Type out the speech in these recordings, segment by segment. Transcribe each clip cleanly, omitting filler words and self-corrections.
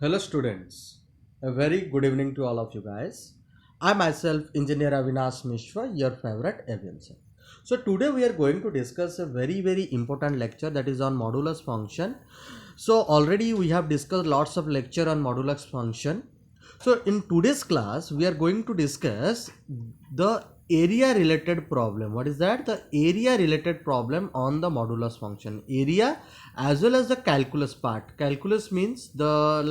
Hello students, a very good evening to all of you guys. I myself Engineer Avinash Mishra, your favorite avian sir. So today we are going to discuss a very important lecture that is on modulus function. So already we have discussed lots of lecture on modulus function. So in today's class we are going to discuss the area related problem. What is that? The area related problem on the modulus function. Area as well as the calculus part. Calculus means the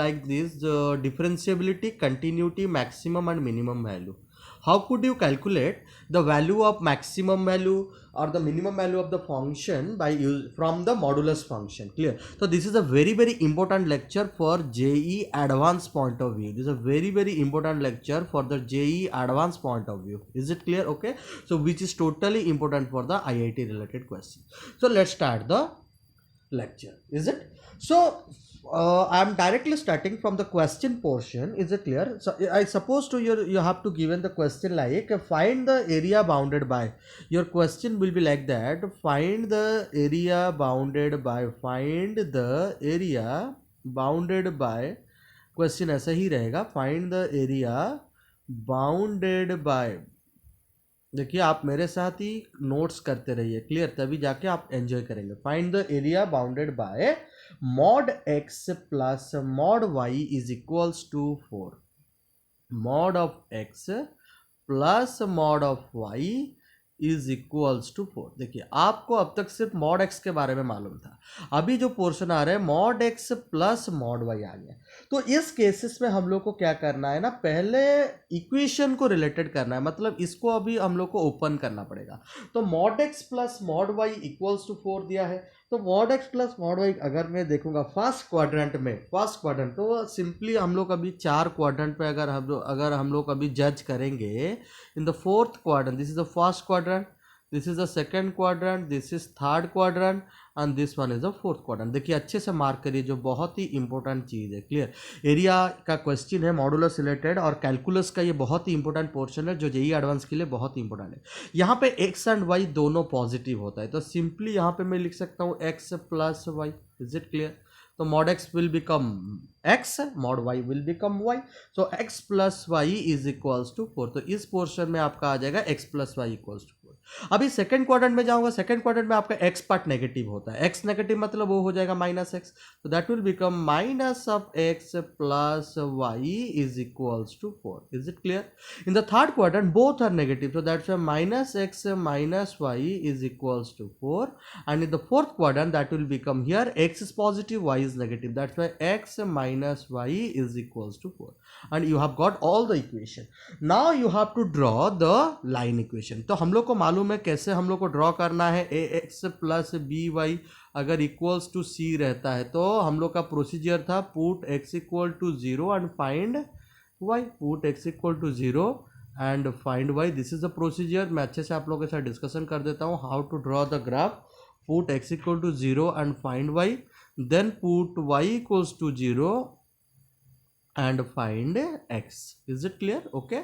differentiability, continuity, maximum and minimum value. How could you calculate the value of maximum value or the minimum value of the function by use from the modulus function? Clear? So this is a very important lecture for JEE advanced point of view. This is a very important lecture for the JEE advanced point of view. Is it clear? Okay, so which is totally important for the IIT related question. So let's start the lecture. Is it? So I'm directly starting from the question portion. Is it clear? So I suppose to you have to given the question like find the area bounded by. Your question will be like that: find the area bounded by. Find the area bounded by. Question ऐसा ही रहेगा, find the area bounded by. देखिए आप मेरे साथ ही notes करते रहिए, clear, तभी जाके आप एंजॉय करेंगे. Find the area bounded by mod x plus mod y is equals to 4. Mod of x plus mod of y is equals to 4. देखिए आपको अब तक सिर्फ मॉड एक्स के बारे में मालूम था, अभी जो पोर्शन आ रहा है mod x plus mod y आ गया. तो इस केसेस में हम लोग को क्या करना है ना, पहले इक्वेशन को रिलेटेड करना है, मतलब इसको अभी हम लोग को ओपन करना पड़ेगा. तो mod x plus mod y equals to 4 दिया है, तो mod x plus mod y अगर मैं देखूंगा फर्स्ट क्वाड्रेंट में, फर्स्ट क्वाड्रेंट, तो सिंपली हम लोग अभी 4 क्वाड्रेंट पे अगर हम लोग अभी जज करेंगे, in the fourth quadrant, this is the first quadrant, this is the second quadrant, this is third quadrant and this one is the fourth quadrant. देखिए अच्छे से मार्क करिए, जो बहुत ही इंपॉर्टेंट चीज़ है. क्लियर? एरिया का क्वेश्चन है मॉडुलस रिलेटेड, और कैलकुलस का ये बहुत ही इंपॉर्टेंट पोर्शन है जो जेईई एडवांस के लिए बहुत ही इंपॉर्टेंट है. यहाँ पे एक्स एंड वाई दोनों पॉजिटिव होता है, तो सिंपली यहाँ पे मैं लिख सकता हूँ x plus y. Is it clear? तो mod x will become x, mod y will become y. So x plus y is equals to 4. तो इस पोर्शन में आपका आ जाएगा x plus y equals to 4. अभी सेकंड क्वाड्रेंट में जाऊंगा, सेकंड क्वाड्रेंट में आपका x पार्ट नेगेटिव होता है, x नेगेटिव मतलब वो हो जाएगा माइनस x, तो that will become minus of x plus y is equals to 4. Is it clear? In the third quadrant both are negative, so that's why minus x minus y is equals to 4. And in the fourth quadrant that will become, here x is positive, y is negative, that's why x minus y is equals to 4. And you have got all the equation. Now you have to draw the line equation. तो हम लोग को मालूम है कैसे हम लोग को ड्रॉ करना है. A x plus b y अगर इक्वल्स टू सी रहता है तो हम लोग का प्रोसीजर था put x equal to 0 and find y. Put x equal to 0 and find y. This is the procedure. मैं अच्छे से आप लोगों के साथ डिस्कशन कर देता हूँ how to draw the graph. Put x equal to 0 and find y, then put y equals to 0 and find x. Is it clear? Okay.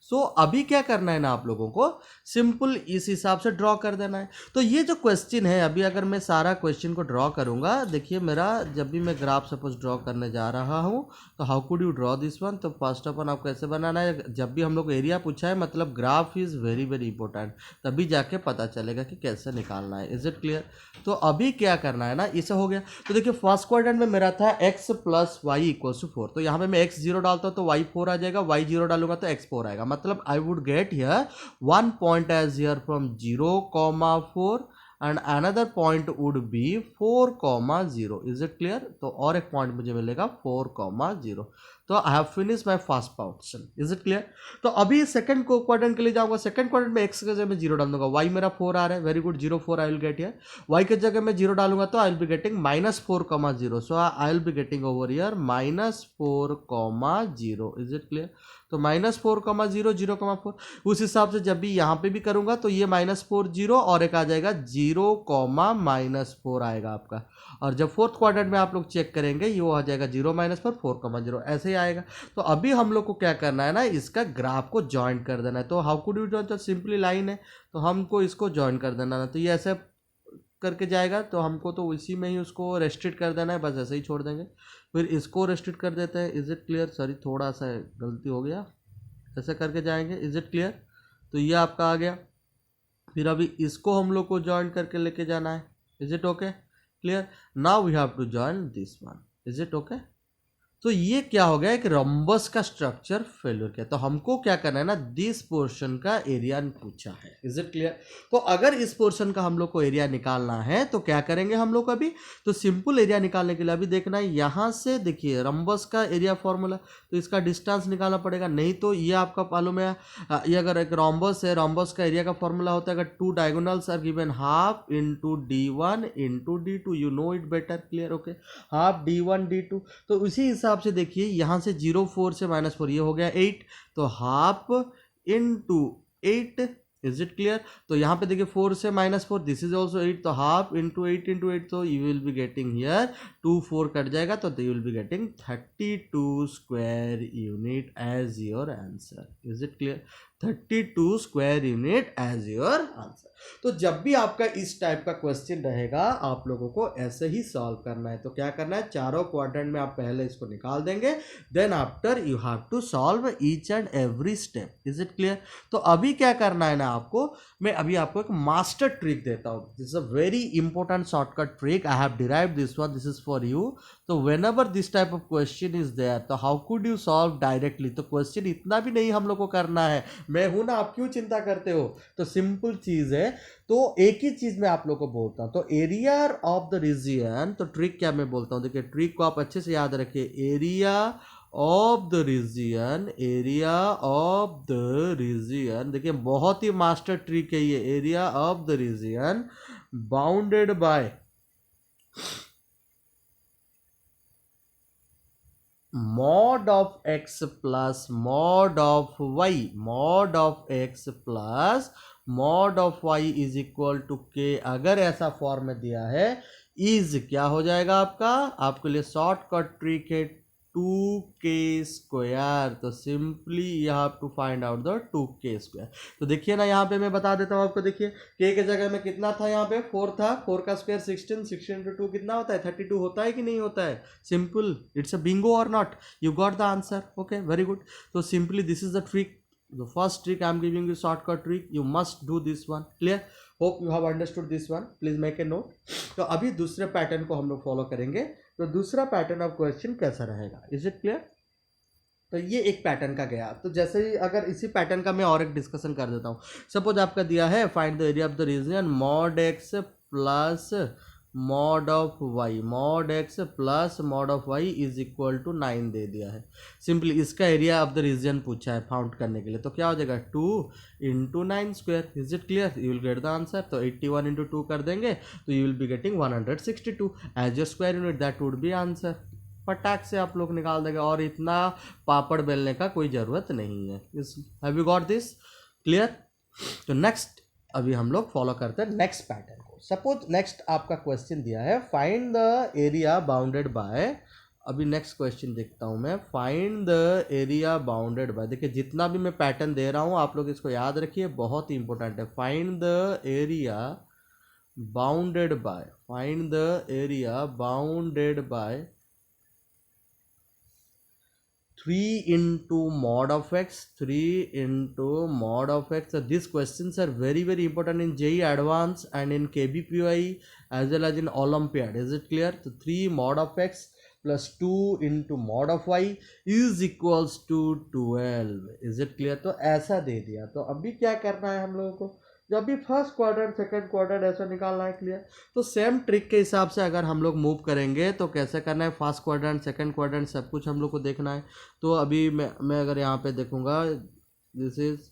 सो अभी क्या करना है ना, आप लोगों को सिंपल इस हिसाब से ड्रॉ कर देना है. तो ये जो क्वेश्चन है, अभी अगर मैं सारा क्वेश्चन को ड्रॉ करूंगा, देखिए मेरा जब भी मैं ग्राफ सपोज ड्रॉ करने जा रहा हूं, तो how could you draw this one. तो फर्स्ट ऑफ ऑल आपको कैसे बनाना है, जब भी हम लोग एरिया पूछा है मतलब ग्राफ इज़ वेरी इंपॉर्टेंट, तभी जाके पता चलेगा कि कैसे निकालना है. Is it clear? तो अभी क्या करना है ना, इसे हो गया. तो देखिए फर्स्ट क्वाड्रेंट में मेरा था x plus y equals to 4, तो यहाँ पे मैं x 0 डालता हूँ तो y 4 आ जाएगा, y 0 डालूंगा तो x 4 आएगा. मतलब I would get here one point as here from 0, 4 and another point would be 4, 0. Is it clear? तो और एक पॉइंट मुझे मिलेगा 4, 0. तो I have finish my first portion. Is it clear? तो अभी सेकंड क्वाड्रेंट के लिए जाऊंगा. सेकंड क्वाड्रेंट में एक्स की जगह में 0 डाल दूंगा, y मेरा 4 आ रहा है, very good, 0 4 I will get here. y की जगह में 0 डालूंगा तो आई will be getting minus 4, 0. So I will be getting over here minus 4, 0. Is it clear? तो माइनस 4, 0, 0, 4. उस हिसाब से जब भी यहाँ पे भी करूंगा तो ये माइनस 4, 0 और एक आ जाएगा 0, माइनस 4 आएगा आपका. और जब फोर्थ क्वाड्रेंट में आप लोग चेक करेंगे ये वो आ जाएगा 0, -4, 4, 0, ऐसे ही आएगा. तो अभी हम लोग को क्या करना है ना, इसका ग्राफ को ज्वाइन कर देना है. तो हाउ कुड यू ज्वाइन? तो सिंपली लाइन है तो हमको इसको ज्वाइन कर देना है. तो ये ऐसे करके जाएगा, तो हमको तो इसी में ही उसको रेस्ट्रिक्ट कर देना है, बस ऐसे ही छोड़ देंगे। फिर इसको रेस्ट्रिक्ट कर देते हैं, इज इट क्लियर? सॉरी थोड़ा सा गलती हो गया, ऐसे करके जाएंगे, इज इट क्लियर? तो ये आपका आ गया। फिर अभी इसको हम लोग को ज्वाइन करके लेके जाना है, is it okay? Clear? Now we have to join this one, is it okay? तो ये क्या हो गया, एक रंबस का स्ट्रक्चर फेल्यूर किया। तो हमको क्या करना है ना, दिस पोर्शन का एरिया पूछा है, इज इट क्लियर? तो अगर इस पोर्शन का हम लोग को एरिया निकालना है तो क्या करेंगे हम लोग अभी, तो सिंपल एरिया निकालने के लिए अभी देखना है, यहाँ से देखिए रंबस का एरिया फॉर्मूला, तो इसका डिस्टेंस निकालना पड़ेगा, नहीं तो ये आपका मालूम है, ये अगर एक रंबस है, रंबस का एरिया का फॉर्मूला होता है, अगर two diagonals are given half into d1 into d2, you know it better, clear? Okay, half d1 d2। तो उसी हिसाब से देखिए यहाँ से 0 4 से -4 ये हो गया 8, तो half into 8, is it clear? तो यहाँ पे देखिए 4 से -4, दिस इज ऑल्सो 8, तो हाफ इंटू 8, तो you will be getting here 2 4 cut जाएगा, तो you will be getting 32 square unit as your answer, is it clear? 32 square unit as your answer. तो जब भी आपका इस टाइप का क्वेश्चन रहेगा आप लोगों को ऐसे ही सॉल्व करना है। तो क्या करना है, चारों क्वाड्रेंट में आप पहले इसको निकाल देंगे, then after you have to solve each and every step, is it clear? तो अभी क्या करना है ना आपको, मैं अभी आपको एक मास्टर ट्रिक देता हूं, this is a very important shortcut trick, I have derived this one, this is for you. तो whenever this type of question is there, तो how could you solve directly? तो क्वेश्चन इतना भी नहीं हम लोग को करना है, मैं हूं ना, आप क्यों चिंता करते हो? तो सिंपल चीज है, तो एक ही चीज मैं आप लोग को बोलता हूं, तो एरिया ऑफ द रीजन, तो ट्रिक क्या मैं बोलता हूं, देखिए ट्रिक को आप अच्छे से याद रखिए, area of the region, area of the region, देखिए बहुत ही मास्टर ट्रिक है ये, area of the region bounded by mod of x plus mod of y, mod of x plus mod of y is equal to k। अगर ऐसा form में दिया है, इज क्या हो जाएगा आपका, आपके लिए शॉर्टकट ट्रिक है 2k स्क्वायर। तो simply you have to find out the 2k square. तो देखिए ना, यहाँ पे मैं बता देता हूँ आपको, देखिए k के जगह में कितना था, यहाँ पे 4 था, 4 का स्क्वायर 16, 16 इंटू 2 कितना होता है, 32 होता है कि नहीं होता है? Simple, it's a bingo or not, you got the answer, okay very good. तो simply this is the trick, the first trick I am giving you, shortcut trick, you must do this one, clear? Hope you have understood this one, please make a note। तो अभी दूसरे pattern को हम लोग follow करेंगे। तो दूसरा pattern of question कैसा रहेगा, इज इट क्लियर? तो ये एक पैटर्न का गया। तो जैसे ही अगर इसी पैटर्न का मैं और एक डिस्कशन कर देता हूँ, सपोज आपका दिया है find the area of the region mod x plus mod of y, mod x plus mod of y is equal to 9 दे दिया है। सिंपली इसका एरिया ऑफ द रीजन पूछा है फाउंड करने के लिए, तो क्या हो जाएगा 2 into 9 square, is it clear? You will get the answer. तो 81 इंटू 2 कर देंगे तो you will be getting 162 as your square unit, that would be answer. फटाक से आप लोग निकाल देंगे और इतना पापड़ बेलने का कोई ज़रूरत नहीं है। Have you got this clear? तो नेक्स्ट अभी हम लोग फॉलो करते हैं नेक्स्ट पैटर्न को। सपोज नेक्स्ट आपका क्वेश्चन दिया है find the area bounded bye, अभी नेक्स्ट क्वेश्चन देखता हूं मैं, find the area bounded by. देखिए जितना भी मैं पैटर्न दे रहा हूं आप लोग इसको याद रखिए, बहुत ही इंपॉर्टेंट है। Find the area bounded by, find the area bounded bye 3 into mod of x, 3 into mod of x. So these questions are very important in JEE Advanced and in KBPI as well as in Olympiad. Is it clear? So 3 mod of x plus 2 into mod of y is equals to 12. Is it clear? तो ऐसा दे दिया। तो अभी क्या करना है हम लोगों को, जब भी फर्स्ट क्वाड्रेंट सेकंड क्वाड्रेंट ऐसा निकालना है, क्लियर? तो सेम ट्रिक के हिसाब से अगर हम लोग मूव करेंगे तो कैसे करना है, फर्स्ट क्वाड्रेंट सेकंड क्वाड्रेंट सब कुछ हम लोग को देखना है। तो अभी मैं अगर यहाँ पे देखूंगा, दिस इज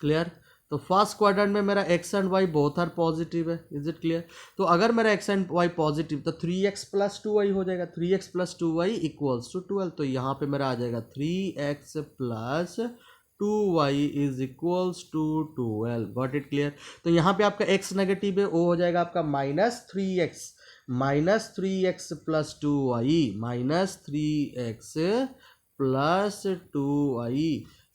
क्लियर। तो फर्स्ट क्वाड्रेंट में मेरा x and y both are positive है, इज इट क्लियर? तो अगर मेरा एक्स एंड वाई पॉजिटिव तो 3x प्लस 2y हो जाएगा, 3x plus 2y equals to 12। तो यहाँ पे मेरा आ जाएगा 3x plus 2y is equals to 12। Got it clear? तो यहाँ पे आपका x नेगेटिव है, वो हो जाएगा आपका -3x, -3x plus 2y, -3x plus 2y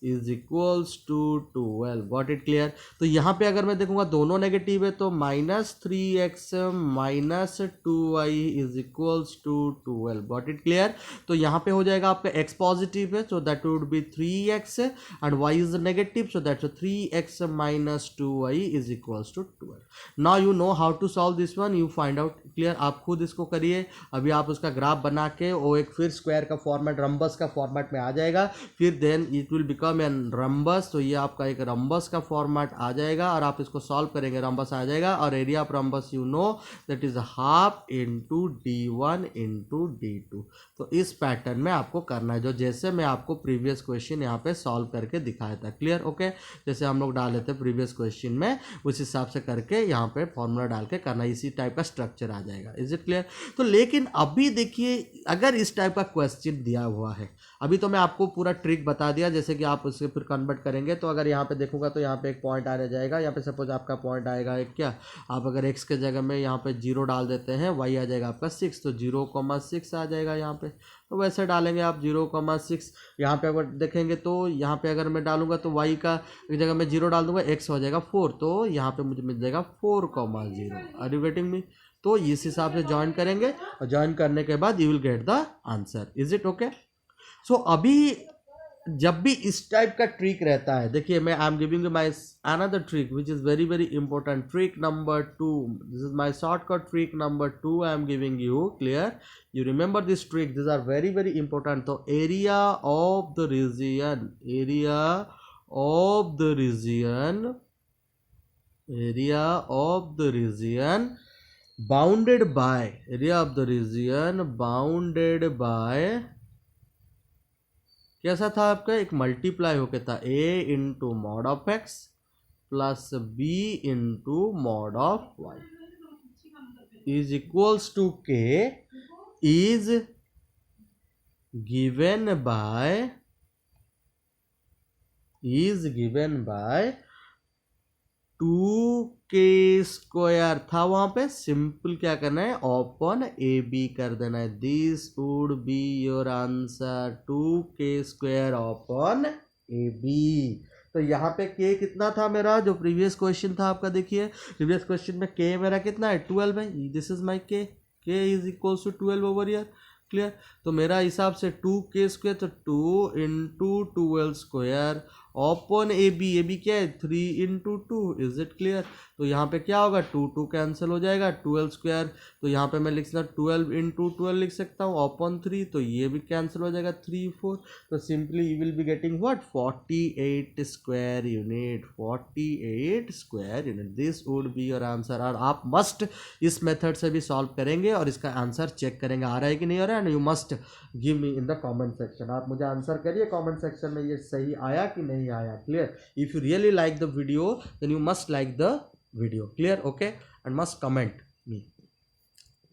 is equals to 12। Got it clear. तो यहाँ पे अगर मैं देखूंगा दोनों नेगेटिव है तो -3x minus 2y is equals to 12। Got it clear. तो यहाँ पे हो जाएगा आपका x पॉजिटिव है, so that would be 3x and y is negative, so that's 3x minus 2y is equals to 12। Now you know how to solve this one, you find out. Clear. आप खुद इसको करिए। अभी आप उसका graph बना के वो एक फिर स्क्वायर का फॉर्मेट, रंबस का फॉर्मेट में आ जाएगा, फिर then it will become an rhombus. तो ये आपका एक रंबस का फॉर्मेट आ जाएगा और आप इसको सॉल्व करेंगे, रंबस आ जाएगा। और area of rhombus you know that is half into d1 into d2। तो इस पैटर्न में आपको करना है, जो जैसे मैं आपको प्रीवियस क्वेश्चन यहाँ पे सॉल्व करके दिखाया था। क्लियर। ओके। जैसे हम लोग डाले थे प्रीवियस क्वेश्चन में, उस हिसाब से करके यहाँ पे फॉर्मूला डाल के करना, इसी टाइप का स्ट्रक्चर आ जाएगा। Is it clear. तो लेकिन अभी देखिए, अगर इस टाइप का क्वेश्चन दिया हुआ है, अभी तो मैं आपको पूरा ट्रिक बता दिया, जैसे कि आप उससे फिर कन्वर्ट करेंगे। तो अगर यहाँ पे देखूंगा तो यहाँ पे एक पॉइंट आ जाएगा, यहाँ पे सपोज आपका पॉइंट आएगा एक, क्या आप अगर x के जगह में यहाँ पे 0 डाल देते हैं, y आ जाएगा आपका 6, तो 0,6 आ जाएगा यहाँ पे। तो वैसे डालेंगे आप 0,6। यहाँ पे अगर देखेंगे तो यहाँ पे अगर मैं डालूंगा तो y का जगह में 0 डाल दूंगा, x हो जाएगा 4, तो यहाँ पे मुझे मिल जाएगा 4,0। Are you getting me. तो इस हिसाब से ज्वाइन करेंगे और ज्वाइन करने के बाद you will get the answer. Is it okay. So अभी जब भी इस टाइप का ट्रिक रहता है, देखिए मैं आई am giving you my another trick which is very very important, trick number 2। This is my shortcut trick number 2 I am giving you. Clear. you remember this trick, these are very very important। तो area of the region, area of the region, area of the region bounded by, area of the region bounded by, कैसा था आपका, एक multiply होके था a into mod of x plus b into mod of y is equals to k is given by 2k square था वहां पे। Simple क्या करना है, ओपन ए बी कर देना है। This would be your answer, 2k square upon a b. तो यहाँ पे k कितना था मेरा, जो प्रीवियस क्वेश्चन था आपका, देखिए प्रीवियस क्वेश्चन में k मेरा कितना है, 12 है। This is my k, k is equals to 12 over here. Clear. तो मेरा हिसाब से 2k स्क्वायर, तो 2 into 12 square upon a b क्या है, 3 इंटू 2। Is it clear. तो यहाँ पे क्या होगा, 2 कैंसिल हो जाएगा, 12 स्क्वायर, तो यहाँ पे मैं लिख सकता हूँ 12 इंटू 12 लिख सकता हूँ ओपन 3, तो ये भी कैंसिल हो जाएगा, 3 4। तो simply you will be getting what, 48 square unit, 48 square unit. This would be your answer. और आप मस्ट इस मेथड से भी सॉल्व करेंगे और इसका आंसर चेक करेंगे आ रहा है कि नहीं आ रहा है, and you must give me in the comment section. आप मुझे आंसर करिए कमेंट सेक्शन में, ये सही आया कि नहीं आया। Clear. If you really like the video then you must like the video. Clear. Okay. And must comment me.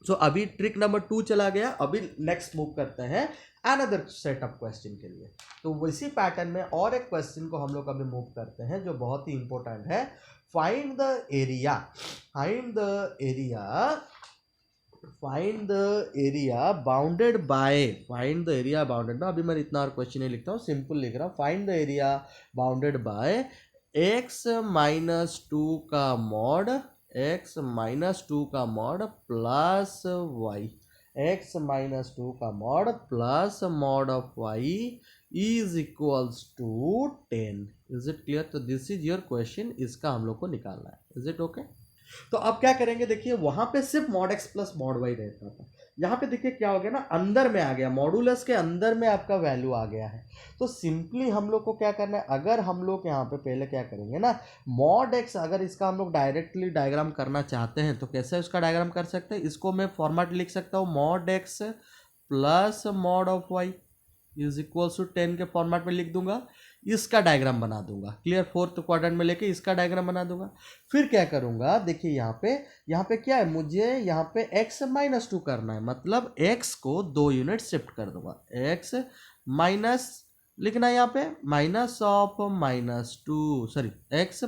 So अभी ट्रिक नंबर 2 चला गया। अभी नेक्स्ट मूव करते हैं अनदर सेट ऑफ क्वेश्चन के लिए। तो इसी पैटर्न में और एक क्वेश्चन को हम लोग अभी मूव करते हैं जो बहुत ही इंपॉर्टेंट है। Find the area, find the area, find the area bounded by, find the area bounded bye. अभी मैं इतना और क्वेश्चन नहीं लिखता हूँ, सिंपल लिख रहा हूँ। Find the area bounded by x minus 2 का मॉड, x माइनस 2 का mod plus y, x minus 2 का mod plus mod of y is equals to 10। Is it clear. तो दिस इज योर क्वेश्चन, इसका हम लोग को निकालना है। Is it okay. तो अब क्या करेंगे, देखिए वहां पे सिर्फ mod x plus mod y रहता था, यहाँ पे देखिए क्या हो गया ना, अंदर में आ गया, मॉडुलस के अंदर में आपका वैल्यू आ गया है। तो सिंपली हम लोग को क्या करना है, अगर हम लोग यहाँ पे पहले क्या करेंगे ना, मॉड x, अगर इसका हम लोग डायरेक्टली डायग्राम करना चाहते हैं तो कैसे उसका डायग्राम कर सकते हैं, इसको मैं फॉर्मेट लिख सकता हूँ, mod x plus mod of y is equals to 10 के फॉर्मेट में लिख दूंगा, इसका डायग्राम बना दूंगा। क्लियर। फोर्थ क्वाड्रेंट में लेके इसका डायग्राम बना दूंगा। फिर क्या करूंगा, देखिए यहाँ पे क्या है, मुझे यहाँ पे x माइनस 2 करना है, मतलब x को 2 यूनिट शिफ्ट कर दूंगा। x माइनस लिखना है यहाँ पे, minus of minus 2, sorry x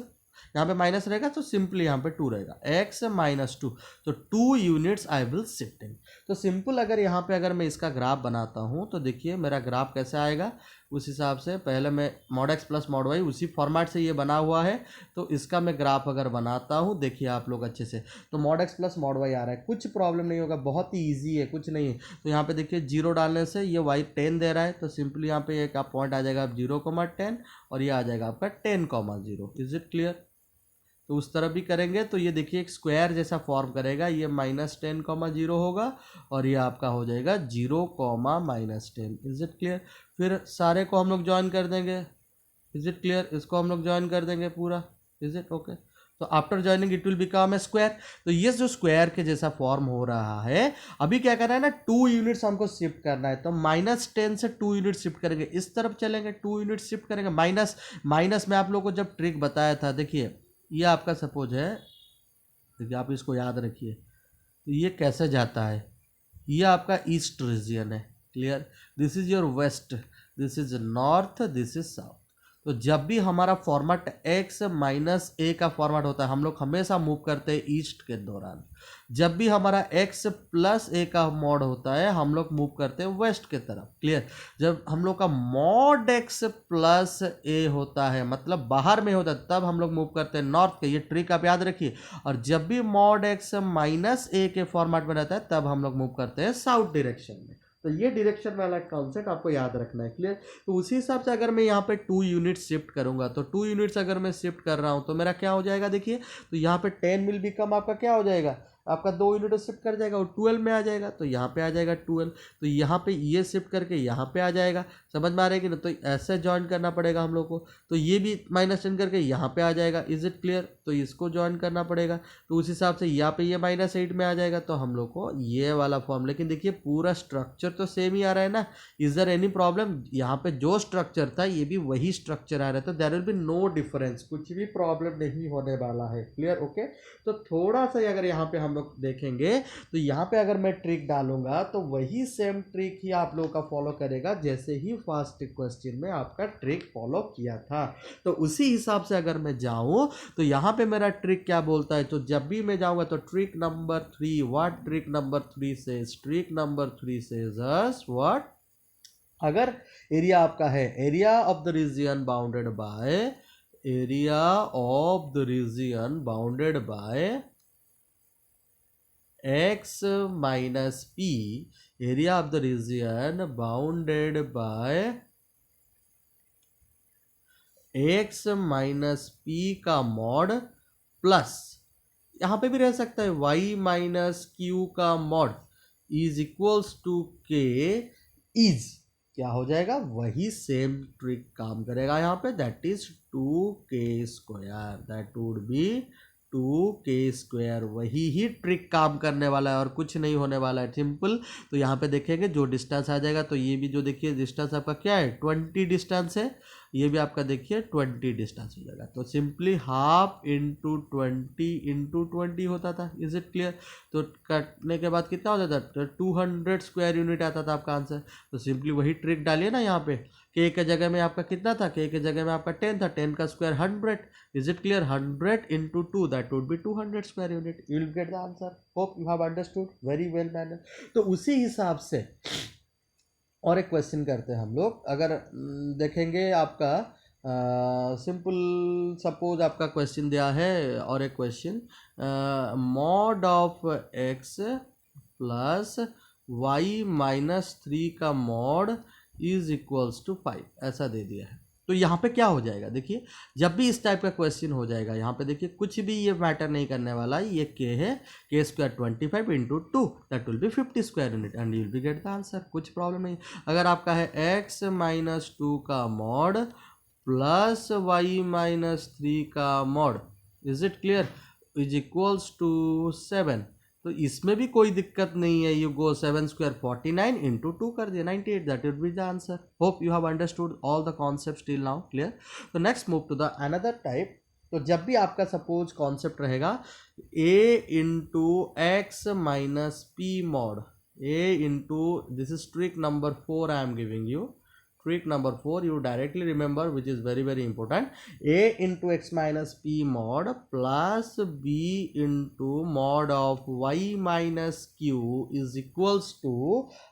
यहाँ पे माइनस रहेगा तो सिंपली यहाँ पे 2 रहेगा, x माइनस 2, तो 2 units I will shift in. तो सिंपल अगर यहाँ पे अगर मैं इसका ग्राफ बनाता हूँ तो देखिए मेरा ग्राफ कैसे आएगा, उस हिसाब से पहले मैं mod x plus mod y उसी फॉर्मेट से ये बना हुआ है, तो इसका मैं ग्राफ अगर बनाता हूँ देखिए आप लोग अच्छे से, तो mod x plus mod y आ रहा है, कुछ प्रॉब्लम नहीं होगा, बहुत ही ईजी है, कुछ नहीं है। तो यहाँ पे देखिए 0 डालने से ये वाई 10 दे रहा है, तो सिंपली यहाँ पे एक आप पॉइंट आ जाएगा 0,10 और ये आ जाएगा आपका 10,0। Is it clear? तो उस तरह भी करेंगे तो ये देखिए एक स्क्वायर जैसा फॉर्म करेगा, ये -10,0 होगा और ये आपका हो जाएगा 0,-10। Is it clear? फिर सारे को हम लोग ज्वाइन कर देंगे। Is it clear? इसको हम लोग ज्वाइन कर देंगे पूरा। Is it okay? तो after joining it will become a square. तो ये जो स्क्वायर के जैसा फॉर्म हो रहा है, अभी क्या करना है ना, 2 यूनिट्स हमको शिफ्ट करना है, तो -10 से 2 यूनिट शिफ्ट करेंगे, इस तरफ चलेंगे, 2 यूनिट शिफ्ट करेंगे। माइनस में आप लोग को जब ट्रिक बताया था, देखिए ये आपका सपोज है, देखिए आप इसको याद रखिए, तो ये कैसे जाता है, ये आपका ईस्ट रीजन है। Clear? This is your west, this is north, this is south. तो जब भी हमारा फॉर्मेट x-a का फॉर्मेट होता है, हम लोग हमेशा मूव करते हैं ईस्ट के दौरान। जब भी हमारा x+a का मॉड होता है, हम लोग मूव करते हैं वेस्ट के तरफ। क्लियर? जब हम लोग का मॉड x+a होता है, मतलब बाहर में होता है, तब हम लोग मूव करते हैं नॉर्थ के। ये ट्रिक आप याद रखिए। और जब भी मॉड x-a के फॉर्मेट में रहता है, तब हम लोग मूव करते हैं साउथ डायरेक्शन में। तो ये डायरेक्शन वाला कॉन्सेप्ट आपको याद रखना है। क्लियर? तो उसी हिसाब से अगर मैं यहाँ पे 2 यूनिट शिफ्ट करूंगा, तो 2 यूनिट्स अगर मैं शिफ्ट कर रहा हूँ तो मेरा क्या हो जाएगा, देखिए, तो यहाँ पे 10 विल बिकम आपका क्या हो जाएगा, आपका 2 यूनिट शिफ्ट कर जाएगा और 12 में आ जाएगा, तो यहाँ पे आ जाएगा 12। तो यहाँ पे ये शिफ्ट करके यहाँ पे आ जाएगा। समझ में आ रहा है कि ना? तो ऐसे ज्वाइन करना पड़ेगा हम लोग को। तो ये भी -10 करके यहाँ पे आ जाएगा। Is it clear? तो इसको ज्वाइन करना पड़ेगा। तो उस हिसाब से यहाँ पे ये -8 में आ जाएगा, तो हम लोग को ये वाला फॉर्म। लेकिन देखिए पूरा स्ट्रक्चर तो सेम ही आ रहा है ना। Is there any problem? यहाँ पे जो स्ट्रक्चर था ये भी वही स्ट्रक्चर आ रहा है, तो there will be no difference, कुछ भी प्रॉब्लम नहीं होने वाला है। क्लियर? ओके। तो थोड़ा सा अगर यहाँ पे हम लोग देखेंगे, तो यहाँ पे अगर मैं ट्रिक डालूंगा तो वही सेम ट्रिक ही आप लोगों का फॉलो करेगा, जैसे ही फर्स्ट क्वेश्चन में आपका ट्रिक फॉलो किया था। तो उसी हिसाब से अगर मैं जाऊं, तो यहाँ पे मेरा ट्रिक क्या बोलता है, तो जब भी मैं जाऊंगा तो trick number 3, what trick number 3 says, trick number 3 says us what, अगर एरिया आपका है, area of the region bounded by, area of the region bounded by x minus p, area of the region bounded by x minus p का mod plus, यहाँ पे भी रह सकता है y माइनस क्यू का mod is equals to k, is क्या हो जाएगा, वही सेम ट्रिक काम करेगा यहाँ पे, that is 2k², that would B 2k²। वही ही ट्रिक काम करने वाला है और कुछ नहीं होने वाला है, सिंपल। तो यहाँ पे देखेंगे जो डिस्टेंस आ जाएगा, तो ये भी जो देखिए डिस्टेंस आपका क्या है, 20 डिस्टेंस है, ये भी आपका देखिए 20 डिस्टेंस हो जाएगा। तो सिंपली हाफ इंटू 20 होता था। Is it clear? तो कटने के बाद कितना हो जाता था, 200 स्क्वायर यूनिट आता था आपका आंसर। तो सिंपली वही ट्रिक डालिए ना यहाँ पे, के के जगह में आपका कितना था, के जगह में आपका 10 था, 10 का square 100। Is it clear? 100 into 2, that would B 200 square unit. You will get the answer. Hope you have understood very well manner. तो उसी हिसाब से और एक क्वेश्चन करते हैं हम लोग। अगर देखेंगे आपका सिंपल, सपोज आपका क्वेश्चन दिया है, और एक question, mod of x plus y minus 3 का मॉड इज इक्वल्स टू 5, ऐसा दे दिया है। तो यहाँ पे क्या हो जाएगा, देखिए जब भी इस टाइप का क्वेश्चन हो जाएगा, यहाँ पे देखिए कुछ भी ये मैटर नहीं करने वाला, ये k है, k² 25 into 2, that will B 50 square unit and you will B gate the answer, कुछ प्रॉब्लम नहीं। अगर आपका है x माइनस 2 का मॉड प्लस y माइनस 3 का mod, is it clear, is equals to 7, तो इसमें भी कोई दिक्कत नहीं है। यू गो 7² 49 इंटू 2 कर दिया 98, that will be the answer. Hope you have understood all the concept till now. Clear? तो next move to the another type. तो जब भी आपका सपोज कॉन्सेप्ट रहेगा a into x minus p mod, a into, this is trick number 4 I am giving you, trick number 4 you directly remember, which is very very important, a into x minus p mod plus b into mod of y minus q is equals to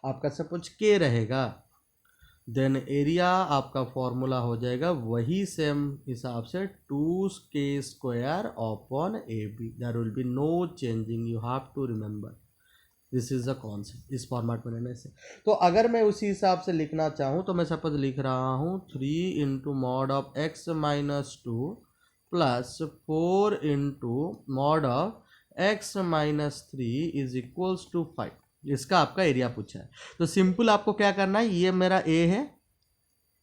आपका suppose k रहेगा। Then area आपका formula हो जाएगा वही same हिसाब से 2k² upon AB। There will be no changing, you have to remember this is the concept इस format में रहने से। तो अगर मैं उसी हिसाब से लिखना चाहूँ तो मैं सपोज लिख रहा हूँ 3 into mod of x minus 2 plus 4 into mod of x minus 3 is equals to 5। इसका आपका एरिया पूछा है। तो सिंपल आपको क्या करना है, ये मेरा a है,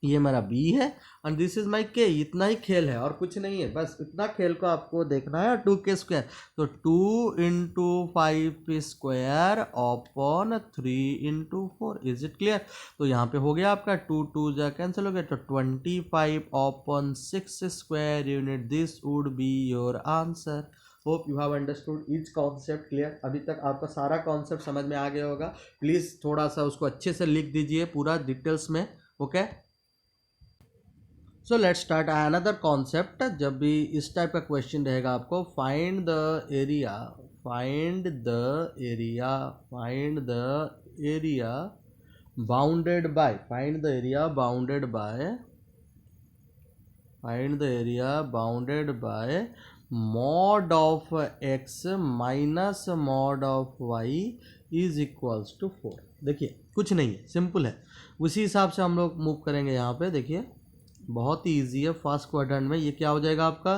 ये मेरा b है and this is my k। इतना ही खेल है और कुछ नहीं है, बस इतना खेल को आपको देखना है। 2k², तो 2 into 5² upon 3 into 4। Is it clear? तो यहाँ पे हो गया आपका 2 2 जा कैंसिल हो गया, तो 25 upon 6² unit. This would be your answer. Hope you have understood each concept. Clear? अभी तक आपका सारा कॉन्सेप्ट समझ में आ गया होगा। प्लीज़ थोड़ा सा उसको अच्छे से लिख दीजिए पूरा डिटेल्स में। Okay, so let's start another concept. जब भी इस टाइप का क्वेश्चन रहेगा आपको, find the area, find the area, find the area bounded by, find the area bounded by, find the area bounded by mod of x minus mod of y is equals to 4। देखिए कुछ नहीं है, simple है। उसी हिसाब से हम लोग मूव करेंगे। यहाँ पे देखिए बहुत ही ईजी है। फर्स्ट क्वाड्रेंट में ये क्या हो जाएगा आपका,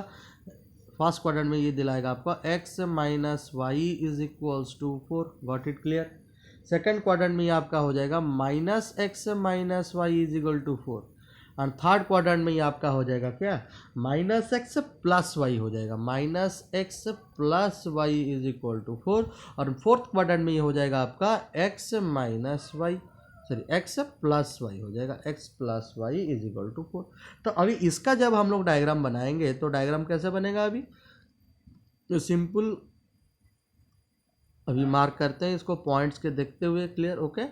फर्स्ट क्वाड्रेंट में ये दिलाएगा आपका x minus y is equals to 4। Got it? Clear? Second quadrant में ये आपका हो जाएगा minus x minus y is equal to 4। और थर्ड क्वाड्रेंट में ये आपका हो जाएगा क्या, माइनस एक्स प्लस वाई हो जाएगा, minus x plus y is equal to 4। और फोर्थ क्वाड्रेंट में ये हो जाएगा आपका x minus y, sorry x plus y हो जाएगा, x plus y is equal to 4। तो अभी इसका जब हम लोग डायग्राम बनाएंगे तो डायग्राम कैसे बनेगा, अभी तो सिंपल अभी मार्क करते हैं इसको पॉइंट्स के देखते हुए। क्लियर? ओके,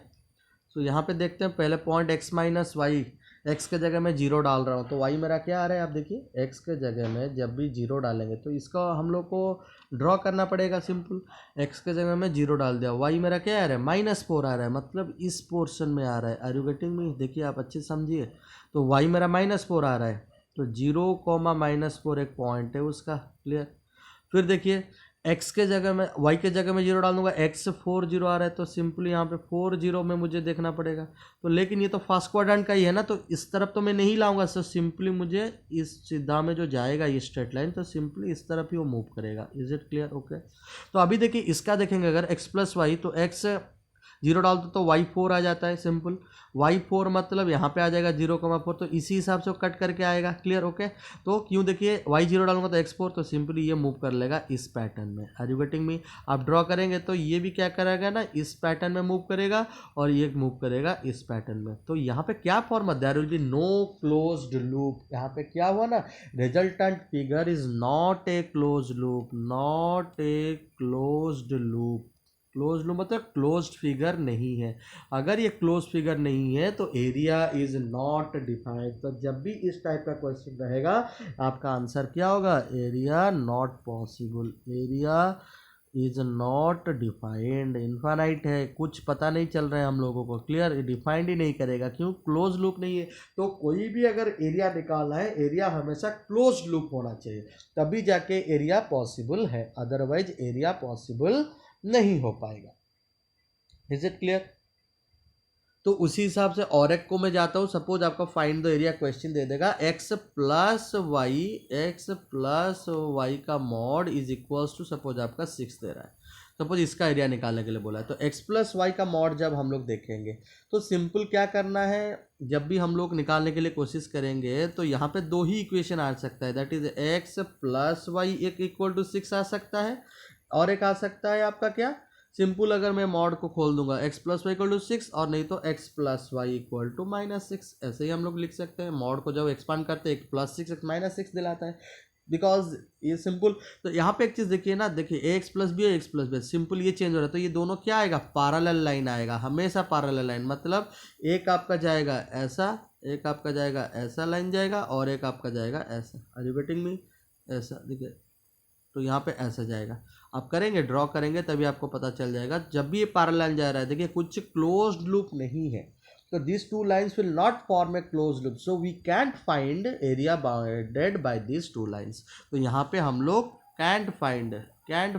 तो यहाँ पे देखते हैं पहले point x minus y, x के जगह मैं जीरो डाल रहा हूँ तो वाई मेरा क्या आ रहा है, आप देखिए एक्स के जगह में जब भी जीरो डालेंगे तो इसका हम लोग को ड्रॉ करना पड़ेगा। सिंपल एक्स के जगह में जीरो डाल दिया, वाई मेरा क्या आ रहा है, -4 आ रहा है, मतलब इस पोर्शन में आ रहा है। Are you getting me? देखिए आप अच्छे समझिए। तो वाई मेरा -4 आ रहा है, तो 0, -4 एक पॉइंट है उसका। क्लियर? फिर देखिए x के जगह में, y के जगह में जीरो डाल दूंगा, x 4 0 आ रहा है तो सिंपली यहाँ पे 4 0 में मुझे देखना पड़ेगा। तो लेकिन ये तो फर्स्ट क्वाड्रेंट का ही है ना, तो इस तरफ तो मैं नहीं लाऊंगा। सो सिंपली मुझे इस सीधा में जो जाएगा ये स्ट्रेट लाइन, तो सिंपली इस तरफ ही वो मूव करेगा। Is it clear? ओके, तो अभी देखिए इसका देखेंगे अगर x प्लस वाई, तो x जीरो डाल दो तो वाई 4 आ जाता है। सिंपल वाई 4 मतलब यहाँ पे आ जाएगा 0,4, तो इसी हिसाब से वो कट करके आएगा। क्लियर? ओके, तो क्यों, देखिए वाई जीरो डालूंगा तो x4, तो सिंपली ये मूव कर लेगा इस पैटर्न में। Are you getting me? आप ड्रॉ करेंगे तो ये भी क्या करेगा ना, इस पैटर्न में मूव करेगा और ये मूव करेगा इस पैटर्न में। तो यहाँ पे क्या फॉर्म है, there will be no closed loop. यहाँ पे क्या हुआ ना, resultant figure is not a close loop, not a closed loop. Close loop मतलब क्लोज्ड फिगर नहीं है। अगर ये क्लोज फिगर नहीं है तो एरिया इज नॉट डिफाइंड। तो जब भी इस टाइप का क्वेश्चन रहेगा आपका आंसर क्या होगा, area not possible, area is not defined. Infinite है, कुछ पता नहीं चल रहा है हम लोगों को। क्लियर? डिफाइंड ही नहीं करेगा, क्यों, क्लोज लूप नहीं है। तो कोई भी अगर एरिया निकालना है, एरिया हमेशा क्लोज लूप होना चाहिए, तभी जाके एरिया पॉसिबल है, अदरवाइज एरिया पॉसिबल नहीं हो पाएगा। Is it clear? तो उसी हिसाब से और एक को मैं जाता हूँ। सपोज आपका फाइंड द एरिया क्वेश्चन दे देगा, x plus y, x plus y का mod is equals to, suppose आपका 6 दे रहा है। सपोज इसका एरिया निकालने के लिए बोला है, तो x प्लस वाई का मॉड जब हम लोग देखेंगे तो सिंपल क्या करना है, जब भी हम लोग निकालने के लिए कोशिश करेंगे तो यहाँ पे दो ही इक्वेशन आ सकता है, that is x plus y एक इक्वल टू 6 आ सकता है, और एक आ सकता है आपका क्या, सिंपल अगर मैं मॉड को खोल दूंगा x plus y equal to 6, और नहीं तो x plus y equal to -6। ऐसे ही हम लोग लिख सकते हैं। मॉड को जब एक्सपांड करते हैं, x प्लस 6 x माइनस 6 दिलाता है, बिकॉज ये सिंपल। तो यहाँ पे एक चीज़ देखिए ना, देखिए ax प्लस बी और x प्लस बी, सिंपल ये चेंज हो रहा है, तो ये दोनों क्या आएगा, पैरेलल लाइन आएगा, हमेशा पैरेलल लाइन। मतलब एक आपका जाएगा ऐसा, एक आपका जाएगा ऐसा लाइन जाएगा, और एक आपका जाएगा ऐसा। Are you getting me? ऐसा देखिए, तो यहाँ पे ऐसा जाएगा। आप करेंगे, ड्रॉ करेंगे, तभी आपको पता चल जाएगा। जब भी ये पैरेलल जा रहा है, देखिए कुछ क्लोज्ड लूप नहीं है, तो these two lines will not form a closed loop, so we can't find area bounded by these two lines. तो यहाँ पे हम लोग कैंट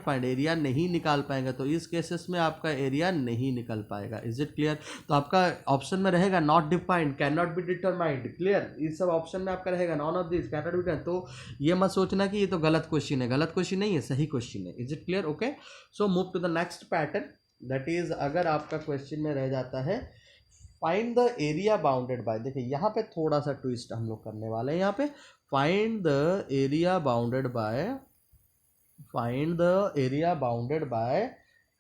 फाइंड एरिया नहीं निकाल पाएंगे, तो इस केसेस में आपका एरिया नहीं निकल पाएगा. Is it clear? तो आपका ऑप्शन में रहेगा not defined, can not be determined. Clear? इस सब ऑप्शन में आपका रहेगा non of this can not be determined. तो ये मत सोचना कि ये तो गलत क्वेश्चन है. गलत क्वेश्चन नहीं है, सही क्वेश्चन है. Is it clear? Okay, so move to the next pattern. That is, अगर आपका क्वेश्चन में रह जाता है find the area bounded by, देखिए यहाँ पे थोड़ा सा ट्विस्ट हम लोग करने वाले हैं. यहाँ पे find the area bounded by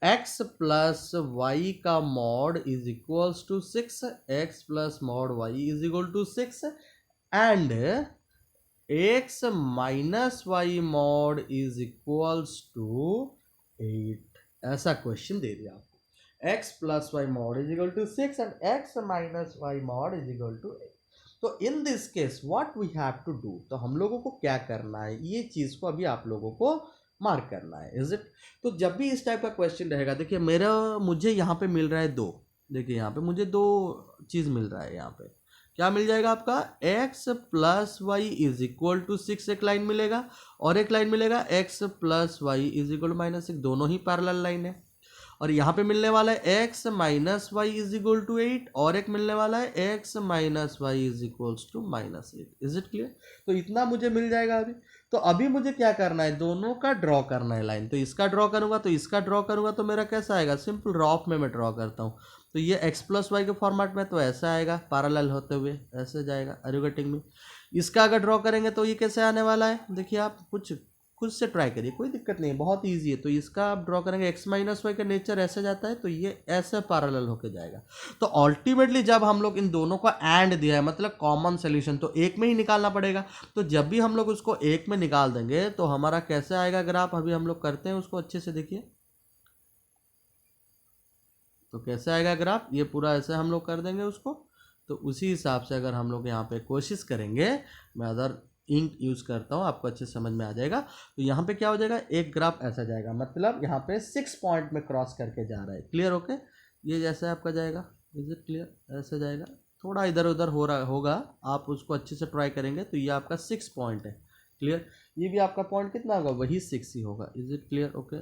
x plus y का mod is equals to 6, x plus mod y is equal to 6 and x minus y mod is equals to 8. ऐसा क्वेश्चन दे दिया आपको. x plus y mod is equal to 6 and x minus y mod is equal to 8. तो in this case what we have to do, तो हम लोगों को क्या करना है, ये चीज को अभी आप लोगों को मार्क करना है. Is it? तो जब भी इस टाइप का क्वेश्चन रहेगा, देखिए मुझे यहाँ पे मिल रहा है 2. देखिए यहाँ पे मुझे 2 चीज मिल रहा है. यहाँ पे क्या मिल जाएगा आपका, x plus y is equal to 6 एक लाइन मिलेगा, और एक लाइन मिलेगा x plus y is equal to -6. दोनों ही पैरेलल लाइन है. और यहाँ पे मिलने वाला है x minus y is equal to 8, और एक मिलने वाला है x minus y is equals to -8. Is it clear? तो इतना मुझे मिल जाएगा अभी. तो अभी मुझे क्या करना है, दोनों का ड्रॉ करना है लाइन. तो इसका ड्रॉ करूंगा, तो इसका ड्रॉ करूंगा, तो मेरा कैसा आएगा, सिंपल रॉफ में मैं ड्रॉ करता हूँ. तो ये x प्लस वाई के फॉर्मेट में तो ऐसा आएगा, पैरेलल होते हुए ऐसे जाएगा. Are you getting me? इसका अगर ड्रॉ करेंगे तो ये कैसे आने वाला है, देखिए आप कुछ खुद से ट्राई करिए, कोई दिक्कत नहीं है, बहुत इजी है. तो इसका आप ड्रॉ करेंगे, x माइनस वाई का नेचर ऐसे जाता है, तो ये ऐसे पैरेलल होके जाएगा. तो अल्टीमेटली जब हम लोग इन दोनों का एंड दिया है, मतलब कॉमन सोल्यूशन, तो एक में ही निकालना पड़ेगा. तो जब भी हम लोग उसको एक में निकाल देंगे तो हमारा कैसे आएगा ग्राफ, अभी हम लोग करते हैं उसको अच्छे से. देखिए तो कैसे आएगा ग्राफ, ये पूरा ऐसे हम लोग कर देंगे उसको. तो उसी हिसाब से अगर हम लोग यहाँ पे कोशिश करेंगे, मैं अदर इंक यूज़ करता हूँ, आपको अच्छे समझ में आ जाएगा. तो यहाँ पे क्या हो जाएगा, एक ग्राफ ऐसा जाएगा, मतलब यहाँ पे 6 पॉइंट में क्रॉस करके जा रहा है. क्लियर? ओके, ये जैसे आपका जाएगा. Is it clear? ऐसे जाएगा, थोड़ा इधर उधर हो रहा होगा, आप उसको अच्छे से ट्राई करेंगे. तो ये आपका 6 पॉइंट है. क्लियर? ये भी आपका पॉइंट कितना होगा, वही 6 ही होगा. Is it clear? ओके,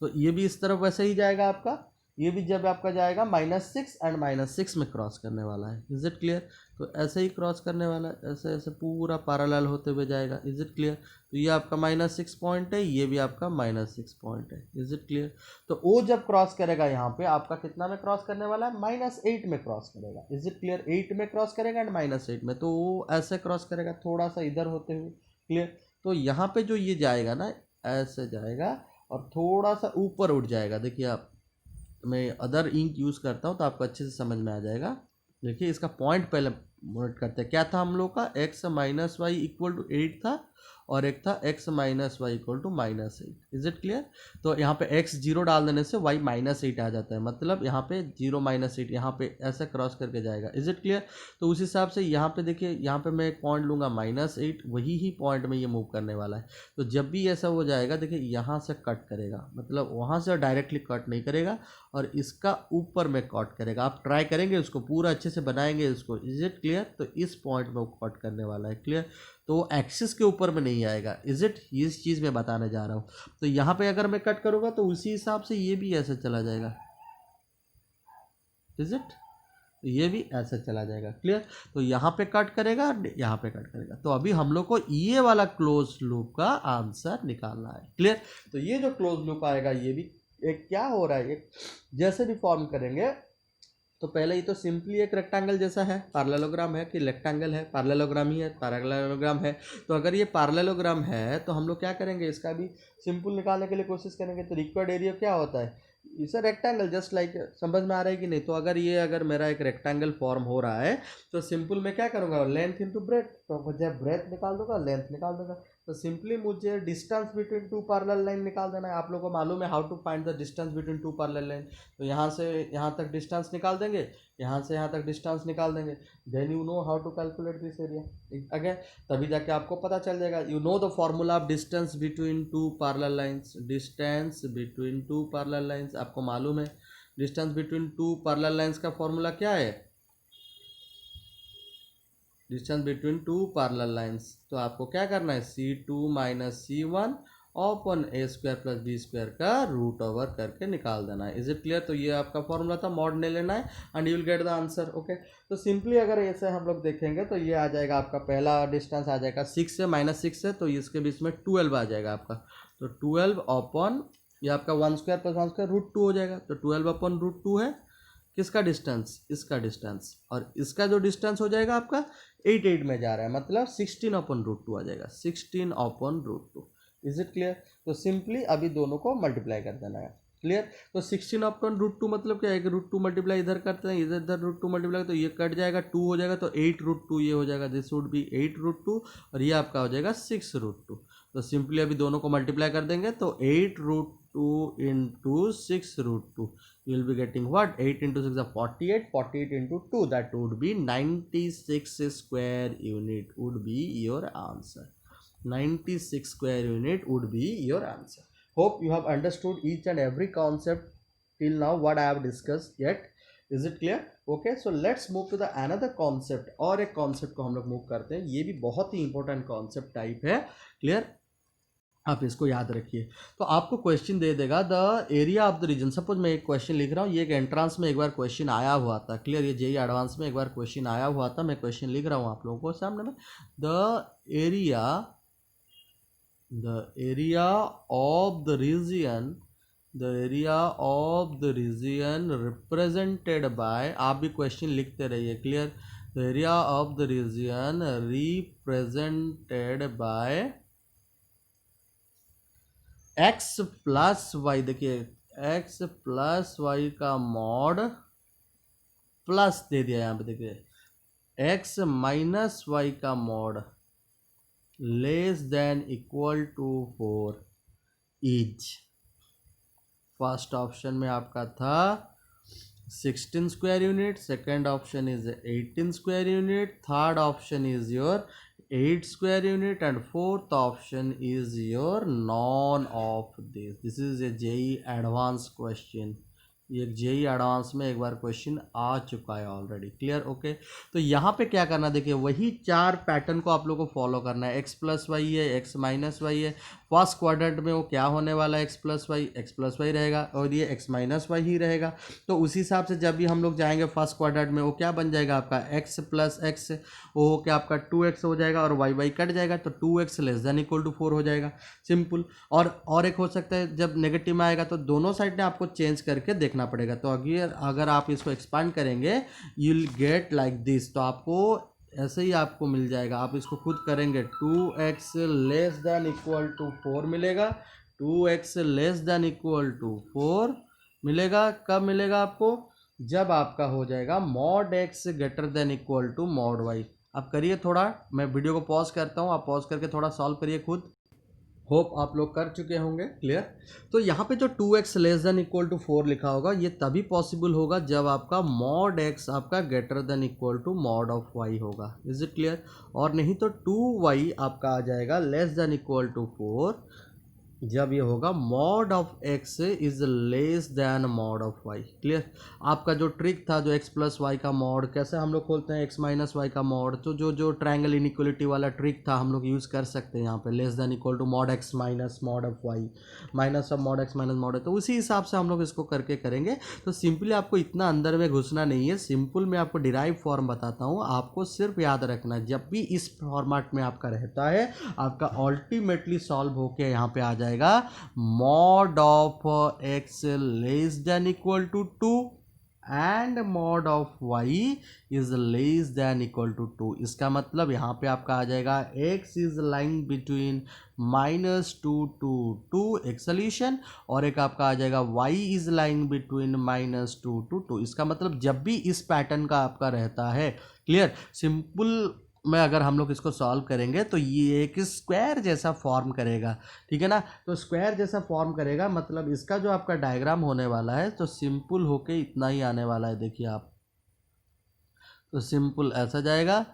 तो ये भी इस तरफ वैसे ही जाएगा आपका. ये भी जब आपका जाएगा -6 एंड -6 में क्रॉस करने वाला है. Is it clear? तो ऐसे ही क्रॉस करने वाला है, ऐसे ऐसे पूरा पैरेलल होते हुए जाएगा. Is it clear? तो ये आपका -6 पॉइंट है, ये भी आपका -6 पॉइंट है. Is it clear? तो वो जब क्रॉस करेगा यहाँ पे आपका कितना में क्रॉस करने वाला है, -8 में क्रॉस करेगा. Is it clear? 8 में क्रॉस करेगा एंड -8 में, तो वो ऐसे क्रॉस करेगा थोड़ा सा इधर होते हुए. क्लियर? तो यहाँ पे जो ये जाएगा ना, ऐसे जाएगा और थोड़ा सा ऊपर उठ जाएगा. देखिए आप, मैं अदर इंक यूज़ करता हूँ तो आपको अच्छे से समझ में आ जाएगा. देखिए इसका पॉइंट पहले नोट करते हैं. क्या था हम लोग का, x minus y equal to 8 था, और एक था x minus y equal to -8. Is it clear? तो यहाँ पे x 0 डाल देने से y -8 आ जाता है, मतलब यहाँ पे 0 -8 यहाँ पे ऐसे क्रॉस करके जाएगा. Is it clear? तो उस हिसाब से यहाँ पे देखिए, यहाँ पे मैं एक पॉइंट लूँगा -8, वही ही पॉइंट में ये मूव करने वाला है. तो जब भी ऐसा हो जाएगा, देखिए यहाँ से कट करेगा, मतलब वहाँ से डायरेक्टली कट नहीं करेगा, और इसका ऊपर में कट करेगा. आप ट्राई करेंगे उसको, पूरा अच्छे से बनाएंगे इसको. Is it clear? तो इस पॉइंट में वो कट करने वाला है. क्लियर? तो वो एक्सिस के ऊपर में नहीं आएगा. Is it? इस चीज़ में बताने जा रहा हूँ. तो यहाँ पे अगर मैं कट करूँगा तो उसी हिसाब से ये भी ऐसे चला जाएगा. Is it? तो ये भी ऐसे चला जाएगा. क्लियर? तो यहाँ पे कट करेगा, यहाँ पे कट करेगा. तो अभी हम लोग को ये वाला क्लोज लूप का आंसर निकालना है. क्लियर? तो ये जो क्लोज लूप आएगा, ये भी एक क्या हो रहा है, एक जैसे भी फॉर्म करेंगे, तो पहले ये तो सिंपली एक रेक्टेंगल जैसा है, पैरेललोग्राम है कि रेक्टेंगल है, पैरेललोग्राम ही है, पैरेललोग्राम है. तो अगर ये पैरेललोग्राम है तो हम लोग क्या करेंगे, इसका भी सिंपल निकालने के लिए कोशिश करेंगे. तो रिक्वायर्ड एरिया क्या होता है, इसे रेक्टेंगल, जस्ट लाइक, समझ में आ रहा है कि नहीं? तो अगर मेरा एक रेक्टेंगल फॉर्म हो रहा है, तो सिंपल मैं क्या करूँगा, लेंथ इंटू ब्रेथ. तो जब ब्रेथ निकाल दूंगा, लेंथ निकाल दूंगा. तो सिंपली मुझे डिस्टेंस बिटवीन 2 पैरेलल लाइन निकाल देना है. आप लोगों को मालूम है how to find the distance between 2 parallel line. तो यहाँ से यहाँ तक डिस्टेंस निकाल देंगे, यहाँ से यहाँ तक डिस्टेंस निकाल देंगे. Then you know how to calculate this area. Again तभी जाके आपको पता चल जाएगा. You know the formula of distance between 2 parallel lines. Distance between 2 parallel lines आपको मालूम है. डिस्टेंस बिटवीन 2 पैरेलल लाइंस का फॉर्मूला क्या है, distance between two parallel lines, तो आपको क्या करना है, C2 minus C1 upon a square plus b square का रूट ओवर करके निकाल देना है। Is it clear? तो ये आपका फॉर्मूला था, मॉड नहीं लेना है and you will get the answer. Okay, तो सिंपली अगर ऐसे हम लोग देखेंगे तो ये आ जाएगा आपका, पहला डिस्टेंस आ जाएगा 6 से, -6 है, तो इसके बीच में 12 आ जाएगा आपका। तो 12 अपॉन ये आपका 1 स्क्वायर प्लस 1 स्क्वायर रूट 2 हो जाएगा। तो 12 अपॉन रूट 2 है किसका डिस्टेंस, इसका डिस्टेंस, और इसका जो डिस्टेंस हो जाएगा आपका 8 में जा रहा है, मतलब 16 अपॉन रूट 2 आ जाएगा, 16 upon root 2। Is it clear? तो सिंपली अभी दोनों को मल्टीप्लाई कर देना है। क्लियर? तो 16 अपॉन रूट 2 मतलब क्या है कि रूट 2 मल्टीप्लाई इधर करते हैं, इधर इधर रूट 2 मल्टीप्लाई, तो ये कट जाएगा, 2 हो जाएगा, तो 8 रूट 2 ये हो जाएगा, दिस वुड बी 8 रूट 2, और ये आपका हो जाएगा 6 रूट 2। तो सिंपली अभी दोनों को मल्टीप्लाई कर देंगे, तो 8 root 2 into 6 root 2, you will be getting what, 8 into 6 are 48, 48 into 2, that would be 96 square unit would be your answer. 96 square unit would be your answer. Hope you have understood each and every concept till now what I have discussed yet. Is it clear? Okay, so let's move to the another concept. और एक concept को हम लोग move करते हैं, ये भी बहुत ही important concept type है। Clear? आप इसको याद रखिए। तो आपको क्वेश्चन दे देगा the area of the region. Suppose मैं एक क्वेश्चन लिख रहा हूँ, ये एक एंट्रांस में एक बार क्वेश्चन आया हुआ था। क्लियर? ये जेई एडवांस में एक बार क्वेश्चन आया हुआ था, मैं क्वेश्चन लिख रहा हूँ आप लोगों को सामने में। The area of the region, the area of the region represented by, आप भी क्वेश्चन लिखते रहिए। Clear? The area of the region represented by x plus y, देखिए एक्स प्लस वाई का मॉड प्लस दे दिया यहाँ पे, देखिए एक्स माइनस वाई का mod less than equal to 4 is, first option में आपका था 16 square unit, second option is 18 square unit, third option is your 8 square unit, and fourth option is your none of this. This is a JEE advanced question. ये JEE advance में एक बार question आ चुका है already. Clear? Okay, तो यहाँ पे क्या करना, देखिए वही 4 पैटर्न को आप लोगों को फॉलो करना है। एक्स प्लस वाई है, एक्स माइनस वाई है, फर्स्ट क्वाड्रेंट में वो क्या होने वाला है, एक्स प्लस वाई रहेगा, और ये एक्स माइनस वाई ही रहेगा। तो उसी हिसाब से जब भी हम लोग जाएंगे फर्स्ट क्वाड्रेंट में, वो क्या बन जाएगा आपका एक्स प्लस एक्स, वो हो क्या आपका 2x हो जाएगा, और वाई कट जाएगा, तो 2x less than equal to 4 हो जाएगा। सिंपल। और एक हो सकता है जब नेगेटिव में आएगा तो दोनों साइड ने आपको चेंज करके देखना पड़ेगा। तो अगर आप इसको एक्सपांड करेंगे, you will get like this, तो आपको ऐसे ही आपको मिल जाएगा। आप इसको खुद करेंगे, 2x less than equal to 4 मिलेगा, 2x less than equal to 4 मिलेगा। कब मिलेगा आपको? जब आपका हो जाएगा mod x greater than equal to mod y। आप करिए थोड़ा, मैं वीडियो को पॉज करता हूँ, आप पॉज करके थोड़ा सॉल्व करिए खुद। होप आप लोग कर चुके होंगे। क्लियर? तो यहाँ पे जो 2x less than equal to 4 लिखा होगा, ये तभी पॉसिबल होगा जब आपका मॉड x आपका greater than equal to mod of y होगा। Is it clear? और नहीं तो 2y आपका आ जाएगा लेस देन इक्वल टू 4 जब ये होगा mod of x is less than mod of y। Clear? आपका जो ट्रिक था, जो x प्लस वाई का मॉड कैसे हम लोग खोलते हैं, x माइनस वाई का मॉड, तो जो ट्रायंगल इनइक्वलिटी वाला ट्रिक था हम लोग यूज़ कर सकते हैं यहाँ पे, less than equal to mod x minus mod of y, minus of mod x minus mod है, तो उसी हिसाब से हम लोग इसको करके करेंगे। तो सिंपली आपको इतना अंदर में घुसना नहीं है, सिंपल मैं आपको डिराइव फॉर्म बताता हूँ, आपको सिर्फ याद रखना है जब भी इस फॉर्मेट में आपका रहता है, आपका अल्टीमेटली सॉल्व होके यहाँ पे आ जाएगा mod of x less than equal to 2 and mod of y is less than equal to 2। इसका मतलब यहाँ पे आपका आ जाएगा x is lying between -2 to 2 एक सोल्यूशन, और एक आपका आ जाएगा y is lying between -2 to 2। इसका मतलब जब भी इस पैटर्न का आपका रहता है, क्लियर, सिंपल में अगर हम लोग इसको सॉल्व करेंगे तो ये एक स्क्वायर जैसा फॉर्म करेगा। ठीक है ना? तो स्क्वायर जैसा फॉर्म करेगा मतलब इसका जो आपका डायग्राम होने वाला है, तो सिंपल होके इतना ही आने वाला है। देखिए आप, तो सिंपल ऐसा जाएगा,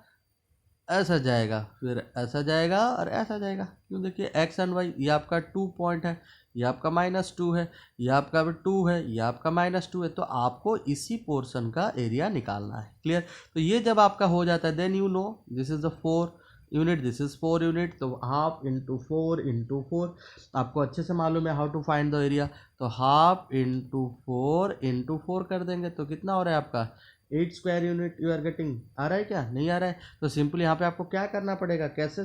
ऐसा जाएगा, फिर ऐसा जाएगा और ऐसा जाएगा। क्यों, देखिए एक्स एंड वाई, ये आपका 2 पॉइंट है, ये आपका -2 है, ये आपका 2 है, ये आपका -2 है। तो आपको इसी पोर्शन का एरिया निकालना है। क्लियर। तो ये जब आपका हो जाता है, then you know this is the 4 unit, this is 4 unit. तो हाफ इंटू 4 आपको अच्छे से मालूम है how to find the area. तो हाफ इंटू फोर कर देंगे तो कितना हो रहा है आपका 8 square unit. You are getting, आ रहा है क्या, नहीं आ रहा है? तो सिंपल यहाँ पे आपको क्या करना पड़ेगा, कैसे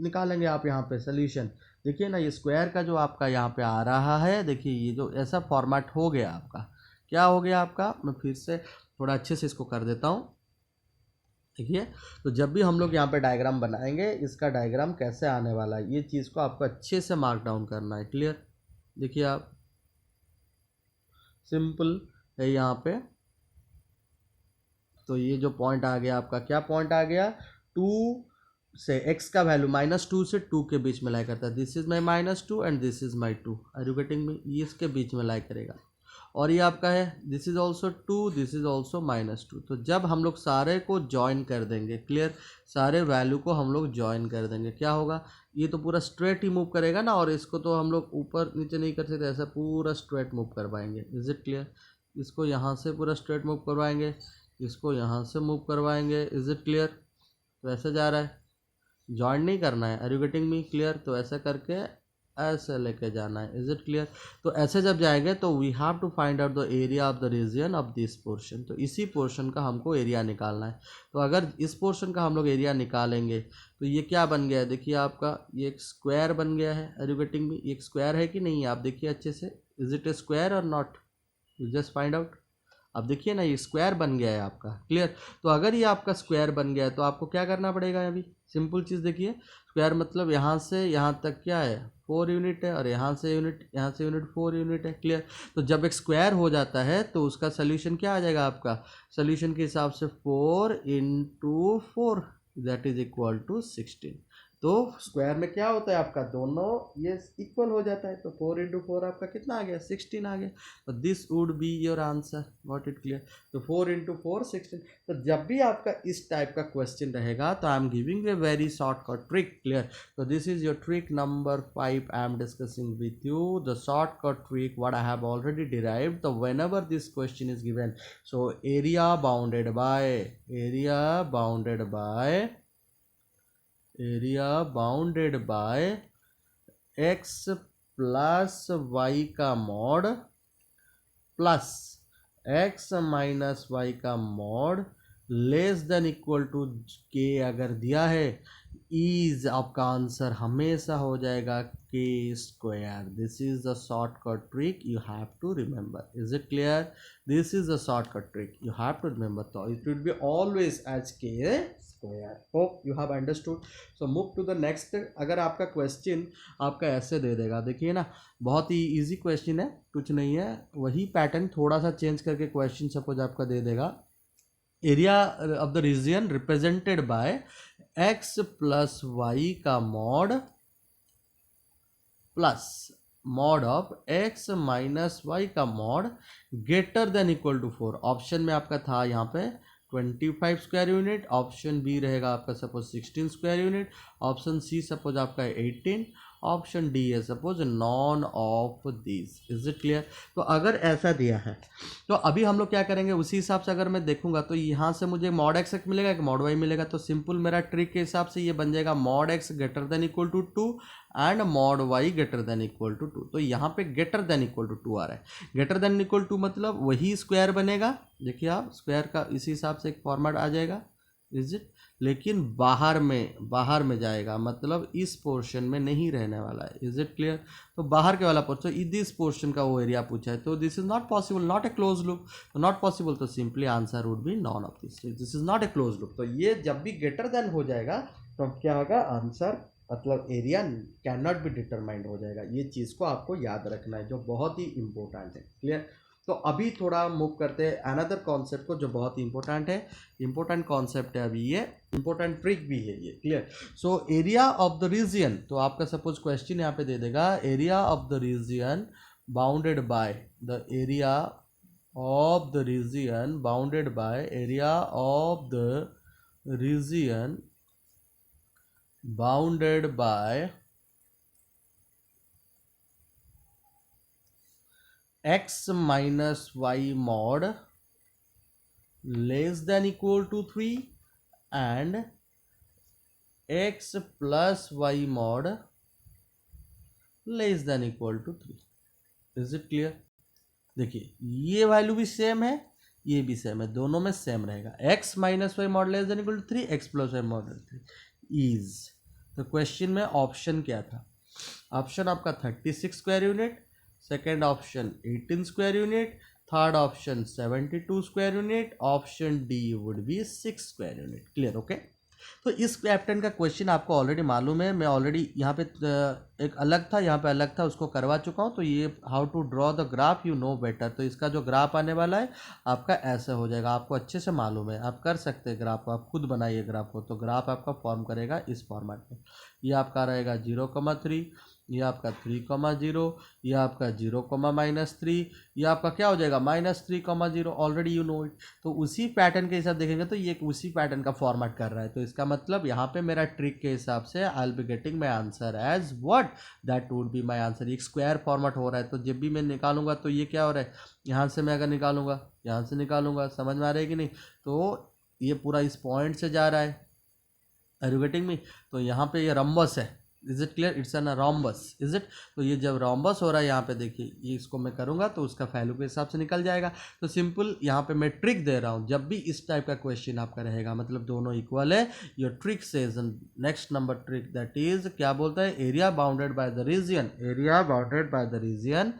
निकालेंगे आप यहाँ पे सोल्यूशन। देखिए ना, ये स्क्वायर का जो आपका यहाँ पे आ रहा है, देखिए ये जो ऐसा फॉर्मेट हो गया आपका, क्या हो गया आपका, मैं फिर से थोड़ा अच्छे से इसको कर देता हूँ। देखिए, तो जब भी हम लोग यहाँ पे डायग्राम बनाएंगे, इसका डायग्राम कैसे आने वाला है, ये चीज़ को आपको अच्छे से मार्क डाउन करना है। क्लियर। देखिए आप, सिंपल है यहाँ पे। तो ये जो पॉइंट आ गया आपका, क्या पॉइंट आ गया, 2 से x का वैल्यू -2 से 2 के बीच में लाई करता है। This is my -2 and this is my 2। Are you getting me? ये इसके बीच में लाई करेगा। और ये आपका है, this is also 2, this is also -2। तो जब हम लोग सारे को ज्वाइन कर देंगे, क्लियर, सारे वैल्यू को हम लोग ज्वाइन कर देंगे, क्या होगा, ये तो पूरा स्ट्रेट ही मूव करेगा ना। और इसको तो हम लोग ऊपर नीचे नहीं कर सकते, ऐसा पूरा स्ट्रेट मूव करवाएंगे। Is it clear? इसको यहाँ से पूरा स्ट्रेट मूव करवाएंगे, इसको यहाँ से मूव करवाएंगे। Is it clear? तो ऐसे जा रहा है, जॉइन नहीं करना है। Are you getting me? Clear. तो ऐसा करके ऐसे लेके जाना है। Is it clear? तो ऐसे जब जाएंगे तो we have to find out the area of the region of this portion. तो इसी पोर्शन का हमको एरिया निकालना है। तो अगर इस पोर्शन का हम लोग एरिया निकालेंगे तो ये क्या बन गया है, देखिए आपका ये एक स्क्वायर बन गया है। Are you getting me? एक स्क्वायर है कि नहीं, आप देखिए अच्छे से। Is it a square or not? You just find out. अब देखिए ना, ये स्क्वायर बन गया है आपका। क्लियर। तो अगर ये आपका स्क्वायर बन गया है तो आपको क्या करना पड़ेगा, अभी सिंपल चीज़ देखिए, स्क्वायर मतलब यहाँ से यहाँ तक क्या है, 4 यूनिट है, और यहाँ से यूनिट 4 यूनिट है। क्लियर। तो जब एक स्क्वायर हो जाता है तो उसका सोल्यूशन क्या आ जाएगा आपका, सोल्यूशन के हिसाब से 4 into 4 that is equal to 16। तो स्क्वायर में क्या होता है आपका, दोनों ये इक्वल हो जाता है। तो 4 इंटू 4 आपका कितना आ गया, 16 आ गया। तो this would be your answer. Got it? Clear. तो 4 इंटू 4 16। तो जब भी आपका इस टाइप का क्वेश्चन रहेगा तो I am giving a very shortcut trick. Clear. तो this is your trick number 5 I am discussing with you the shortcut trick what I have already derived. तो whenever this question is given, so area bounded by x plus y का mod plus x minus y का mod less than equal to k अगर दिया है, is आपका answer हमेशा हो जाएगा k square. This is the shortcut trick you have to remember. Is it clear? This is the shortcut trick you have to remember. तो it will be always as k square. Hope you have understood. So move to the next. अगर आपका question आपका ऐसे दे देगा, देखिए ना, बहुत ही easy question है, कुछ नहीं है, वही पैटर्न थोड़ा सा चेंज करके क्वेश्चन सपोज आपका दे देगा, area of the region represented by x plus y का mod plus mod of x minus y का mod greater than equal to 4। Option में आपका था यहाँ पे 25 स्क्वायर यूनिट, ऑप्शन बी रहेगा आपका suppose 16 square unit, option C suppose आपका 18, ऑप्शन डी है suppose none of this. Is it clear? तो अगर ऐसा दिया है तो अभी हम लोग क्या करेंगे, उसी हिसाब से अगर मैं देखूंगा तो यहाँ से मुझे मॉड एक्स मिलेगा कि मॉड वाई मिलेगा। तो सिंपल मेरा ट्रिक के हिसाब से ये बन जाएगा mod x greater than equal to 2 and mod y greater than equal to 2। तो यहाँ पे ग्रेटर देन इक्वल टू 2 आ रहा है। ग्रेटर देन इक्वल टू मतलब वही स्क्वायर बनेगा, देखिए आप, स्क्वायर का इसी हिसाब से एक फॉर्मेट आ जाएगा। Is it? लेकिन बाहर में जाएगा, मतलब इस पोर्शन में नहीं रहने वाला है। Is it clear? तो बाहर के वाला पोर्शन, दिस पोर्शन का वो एरिया पूछा है, तो this is not possible, not a close loop. तो नॉट पॉसिबल, तो simply answer would be non of this is not a close loop. तो ये जब भी ग्रेटर देन हो जाएगा तो क्या होगा, आंसर मतलब area can not be determined हो जाएगा। ये चीज़ को आपको याद रखना है, जो बहुत ही इंपॉर्टेंट है। क्लियर? तो अभी थोड़ा मूव करते हैं अनदर कॉन्सेप्ट को, जो बहुत ही इंपॉर्टेंट है, इंपॉर्टेंट कॉन्सेप्ट है अभी, ये इंपॉर्टेंट ट्रिक भी है ये। Clear? So area of the region, तो आपका सपोज क्वेश्चन यहाँ पे दे देगा, area of the region bounded by the area of the region bounded by area of the region bounded by x minus y mod less than equal to 3 and x plus y mod less than equal to 3। Is it clear? देखिए ये value भी same है, ये भी same है, दोनों में same रहेगा। x minus y mod less than equal to 3, x plus y mod 3 is. तो क्वेश्चन में ऑप्शन क्या था? ऑप्शन आपका 36 square unit, second option 18 square unit, third option 72 square unit, option D would be 6 square unit. Clear? Okay. तो इस pattern का question आपको already मालूम है, मैं ऑलरेडी यहाँ पे एक अलग था, यहाँ पे अलग था, उसको करवा चुका हूँ। तो ये how to draw the graph you know better. तो इसका जो ग्राफ आने वाला है आपका ऐसा हो जाएगा, आपको अच्छे से मालूम है, आप कर सकते हैं ग्राफ को, आप खुद बनाइए ग्राफ को। तो ग्राफ आपका फॉर्म करेगा इस फॉर्मेट में। ये आपका रहेगा 0,3, ये आपका 3,0, ये आपका 0,-3, ये आपका क्या हो जाएगा -3,0। Already you know it. तो उसी पैटर्न के हिसाब देखेंगे तो ये उसी पैटर्न का फॉर्मेट कर रहा है। तो इसका मतलब यहाँ पे मेरा ट्रिक के हिसाब से I will be getting my answer as what, that would be my answer. एक स्क्वायर फॉर्मेट हो रहा है, तो जब भी मैं निकालूंगा तो ये क्या हो रहा है, यहाँ से मैं अगर निकालूंगा, यहाँ से निकालूंगा, समझ में आ रहा है कि नहीं? तो ये पूरा इस पॉइंट से जा रहा है, आर यू गेटिंग मी? तो यहाँ पे ये रम्बस है। Is it clear? It's an rhombus. Is it? तो ये जब रॉम्बस हो रहा है यहाँ पे देखिए, ये इसको मैं करूँगा तो उसका वैल्यू के हिसाब से निकल जाएगा। तो सिंपल यहाँ पे मैं ट्रिक दे रहा हूँ, जब भी इस टाइप का क्वेश्चन आपका रहेगा, मतलब दोनों इक्वल है, your trick says next number trick that is क्या बोलता है, area bounded by the region, area bounded by the region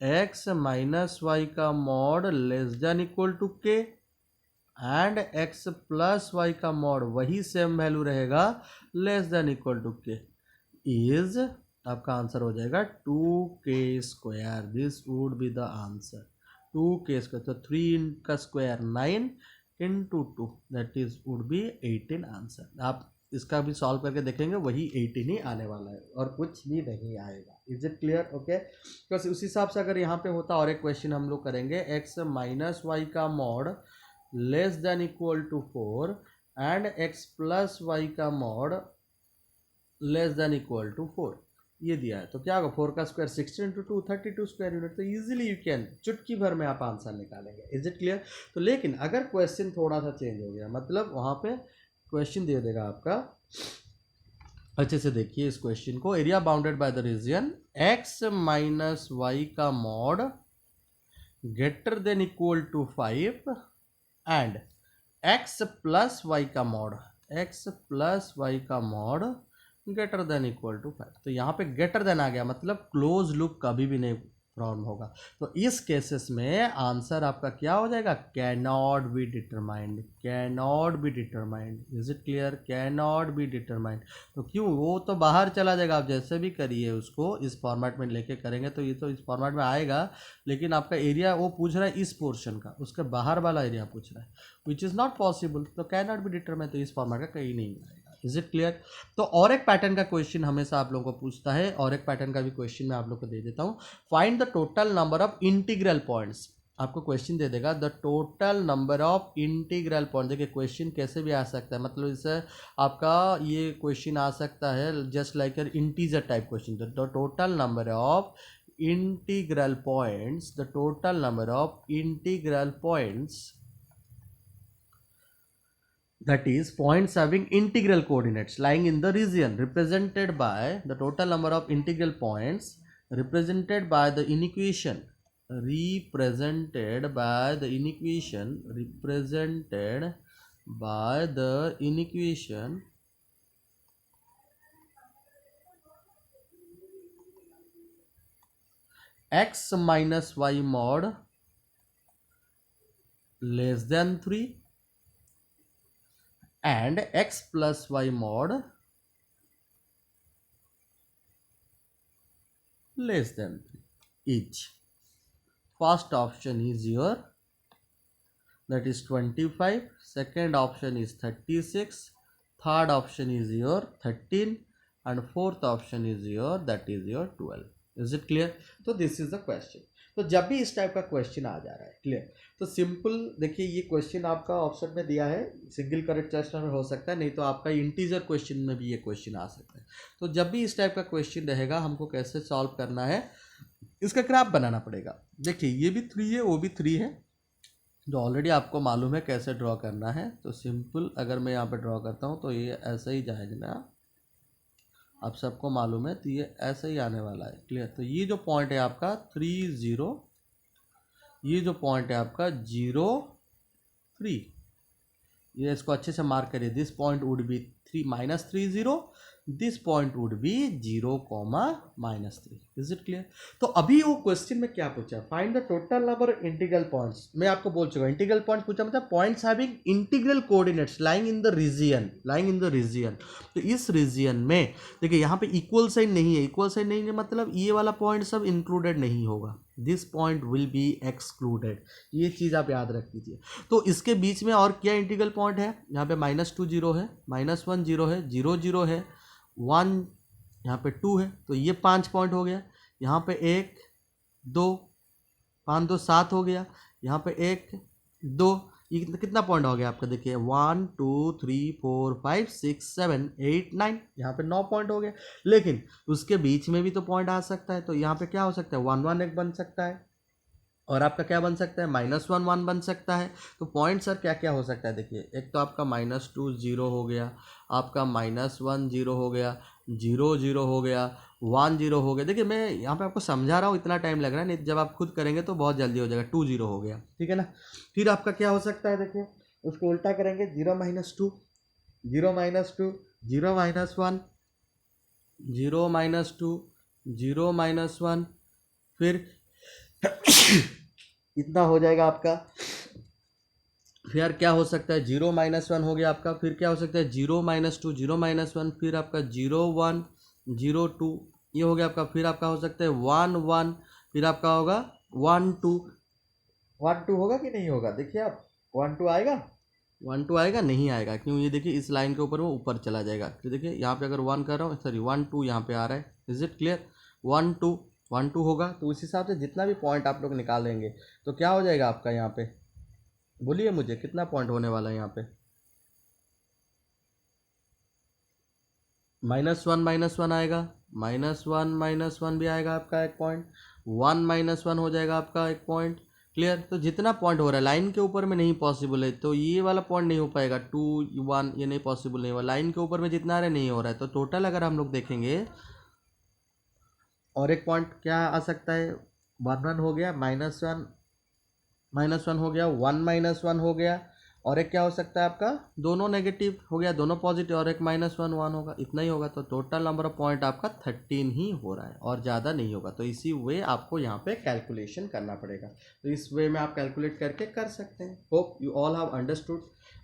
x minus y का mod less than equal to k and x plus y का mod वही same value रहेगा less than equal to k, is आपका answer हो जाएगा 2k²। This would be the answer, 2k²। तो 3 का square 9 into 2 that is would be 18 answer. आप इसका भी सॉल्व करके देखेंगे, वही 18 ही आने वाला है और कुछ भी नहीं आएगा। Is it clear? ओके। तो उस हिसाब से अगर यहाँ पे होता, और एक क्वेश्चन हम लोग करेंगे, एक्स माइनस वाई का mod less than equal to 4 and x plus y का mod less than equal to 4, ये दिया है। तो क्या होगा, 4 का स्क्वायर 16 इंटू 2 32 स्क्वायर यूनिट। तो इजीली यू कैन, चुटकी भर में आप आंसर निकालेंगे। Is it clear? तो लेकिन अगर क्वेश्चन थोड़ा सा चेंज हो गया, मतलब वहाँ पे क्वेश्चन दे देगा आपका, अच्छे से देखिए इस क्वेश्चन को, area bounded by the region x minus y का mod greater than equal to 5 and x plus y का मॉड, एक्स प्लस वाई का mod greater than equal to 5। तो यहाँ पे ग्रेटर देन आ गया, मतलब क्लोज लूप कभी भी नहीं प्रॉब्लम होगा। तो इस केसेस में आंसर आपका क्या हो जाएगा, can not be determined, can not be determined. Is it clear? Can not be determined. तो क्यों, वो तो बाहर चला जाएगा, आप जैसे भी करिए उसको इस फॉर्मेट में लेके करेंगे तो ये तो इस फॉर्मेट में आएगा, लेकिन आपका एरिया वो पूछ रहा है इस पोर्शन का, उसके बाहर वाला एरिया पूछ रहा है, विच इज़ नॉट पॉसिबल। तो कैन नॉट बी डिटरमाइंड, तो इस फॉर्मेट का कहीं नहीं आएगा। Is it clear? तो और एक पैटर्न का क्वेश्चन हमेशा आप लोगों को पूछता है, और एक पैटर्न का भी क्वेश्चन मैं आप लोग को दे देता हूँ। Find the total number of integral points. आपको क्वेश्चन दे देगा the total number of integral point. देखिए क्वेश्चन कैसे भी आ सकता है, मतलब इससे आपका ये क्वेश्चन आ सकता है just like an integer type question. The total number of integral points, the total number of integral points, that is points having integral coordinates lying in the region represented by the total number of integral points represented by the inequation, represented by the inequation, represented by the inequation x minus y mod less than 3 and x plus y mod less than 3 each. First option is your, that is 25, second option is 36, third option is your 13 and fourth option is your, that is your 12. Is it clear? So this is the question. तो जब भी इस type का question आ जा रहा है, clear, तो simple देखिए ये क्वेश्चन आपका ऑप्शन में दिया है, सिंगल करेक्ट चॉइस में हो सकता है, नहीं तो आपका इंटीजर क्वेश्चन में भी ये क्वेश्चन आ सकता है। तो जब भी इस टाइप का क्वेश्चन रहेगा हमको कैसे सॉल्व करना है, इसका ग्राफ बनाना पड़ेगा। देखिए ये भी 3 है, वो भी 3 है, जो ऑलरेडी आपको मालूम है कैसे ड्रॉ करना है। तो सिंपल अगर मैं यहाँ पे ड्रॉ करता हूँ तो ये ऐसा ही जाएगा ना, आप सबको मालूम है, तो ये ऐसे ही आने वाला है, क्लियर। तो ये जो पॉइंट है आपका 3 0, ये जो पॉइंट है आपका 0 3, ये इसको अच्छे से मार्क करिए। This point would be 3 -3 0, this point would be 0, -3। Is it clear? तो अभी वो क्वेश्चन में क्या पूछा, find the total number integral points. मैं आपको बोल चुका हूँ इंटीग्रल पॉइंट्स पूछा, मतलब points having integral coordinates lying in the region, तो इस रीजियन में देखिए यहाँ पे इक्वल साइन नहीं है, इक्वल साइन नहीं है मतलब ये वाला पॉइंट सब इंक्लूडेड नहीं होगा, this point will be excluded, ये चीज़ आप याद रख लीजिए। तो इसके बीच में और क्या इंटीग्रल पॉइंट है, यहाँ पे -2 0 है, -1 0 है, 0 0 है, 1 यहाँ पे 2 है, तो ये 5 पॉइंट हो गया। यहाँ पे 1 2 5 2 7 हो गया, यहाँ पे 1 2, ये कितना पॉइंट हो गया आपका, देखिए 1 2 3 4 5 6 7 8 9, यहाँ पे 9 पॉइंट हो गया। लेकिन उसके बीच में भी तो पॉइंट आ सकता है, तो यहाँ पे क्या हो सकता है, 1 1 एक बन सकता है, और आपका क्या बन सकता है, -1 1 बन सकता है। तो पॉइंट सर क्या क्या हो सकता है, देखिए एक तो आपका -2 0 हो गया, आपका -1 0 हो गया, 0 0 हो गया, 1 0 हो गया। देखिए मैं यहाँ पे आपको समझा रहा हूँ, इतना टाइम लग रहा है, नहीं जब आप खुद करेंगे तो बहुत जल्दी हो जाएगा। 2 0 हो गया, ठीक है ना। फिर आपका क्या हो सकता है, देखिए उसको उल्टा करेंगे, 0 -2 0 -2 0 -1 0 -2 0 -1, फिर इतना हो जाएगा आपका। फिर क्या हो सकता है, 0 -1 हो गया आपका, फिर क्या हो सकता है 0 -2 0 -1, फिर आपका 0 1 0 2, ये हो गया आपका। फिर आपका हो सकता है 1 1, फिर आपका होगा 1 2 1 2 होगा कि नहीं होगा, देखिए आप 1 2 आएगा, 1 2 आएगा, नहीं आएगा, क्यों, ये देखिए इस लाइन के ऊपर वो ऊपर चला जाएगा। तो देखिए यहाँ पे अगर 1 कर रहा हूँ, सॉरी 1 2 यहाँ पे आ रहा है, इज इट क्लियर, 1 2 1 2 होगा। तो उस हिसाब से जितना भी पॉइंट आप लोग निकालेंगे तो क्या हो जाएगा आपका, यहाँ पे बोलिए मुझे कितना पॉइंट होने वाला है यहाँ पे, -1 आएगा, -1 भी आएगा आपका एक पॉइंट, 1 -1 हो जाएगा आपका एक पॉइंट, क्लियर। तो जितना पॉइंट हो रहा है लाइन के ऊपर में नहीं पॉसिबल है, तो ये वाला पॉइंट नहीं हो पाएगा, 2 1 ये नहीं पॉसिबल नहीं हुआ, लाइन के ऊपर में जितना आ रहा है नहीं हो रहा है। तो टोटल अगर हम लोग देखेंगे, और एक पॉइंट क्या आ सकता है, 1 1 हो गया, -1 हो गया, 1 -1 हो गया, और एक क्या हो सकता है आपका, दोनों नेगेटिव हो गया, दोनों पॉजिटिव, और एक -1 1 होगा, इतना ही होगा। तो टोटल नंबर ऑफ पॉइंट आपका 13 ही हो रहा है, और ज़्यादा नहीं होगा। तो इसी वे आपको यहाँ पे कैलकुलेशन करना पड़ेगा। तो इस वे में आप कैलकुलेट करके कर सकते हैं। Hope you all have understood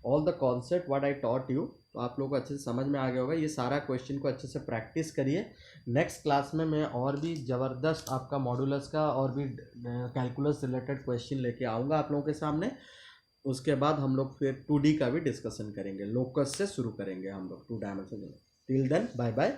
all the concept what I taught you. तो आप लोगों को अच्छे से समझ में आ गया होगा। ये सारा क्वेश्चन को अच्छे से प्रैक्टिस करिए। नेक्स्ट क्लास में मैं और भी ज़बरदस्त आपका मॉडुलस का और भी कैलकुलस रिलेटेड क्वेश्चन लेके आऊँगा आप लोगों के सामने। उसके बाद हम लोग फिर 2D का भी डिस्कशन करेंगे, लोकस से शुरू करेंगे हम लोग 2 dimension. Till then bye bye.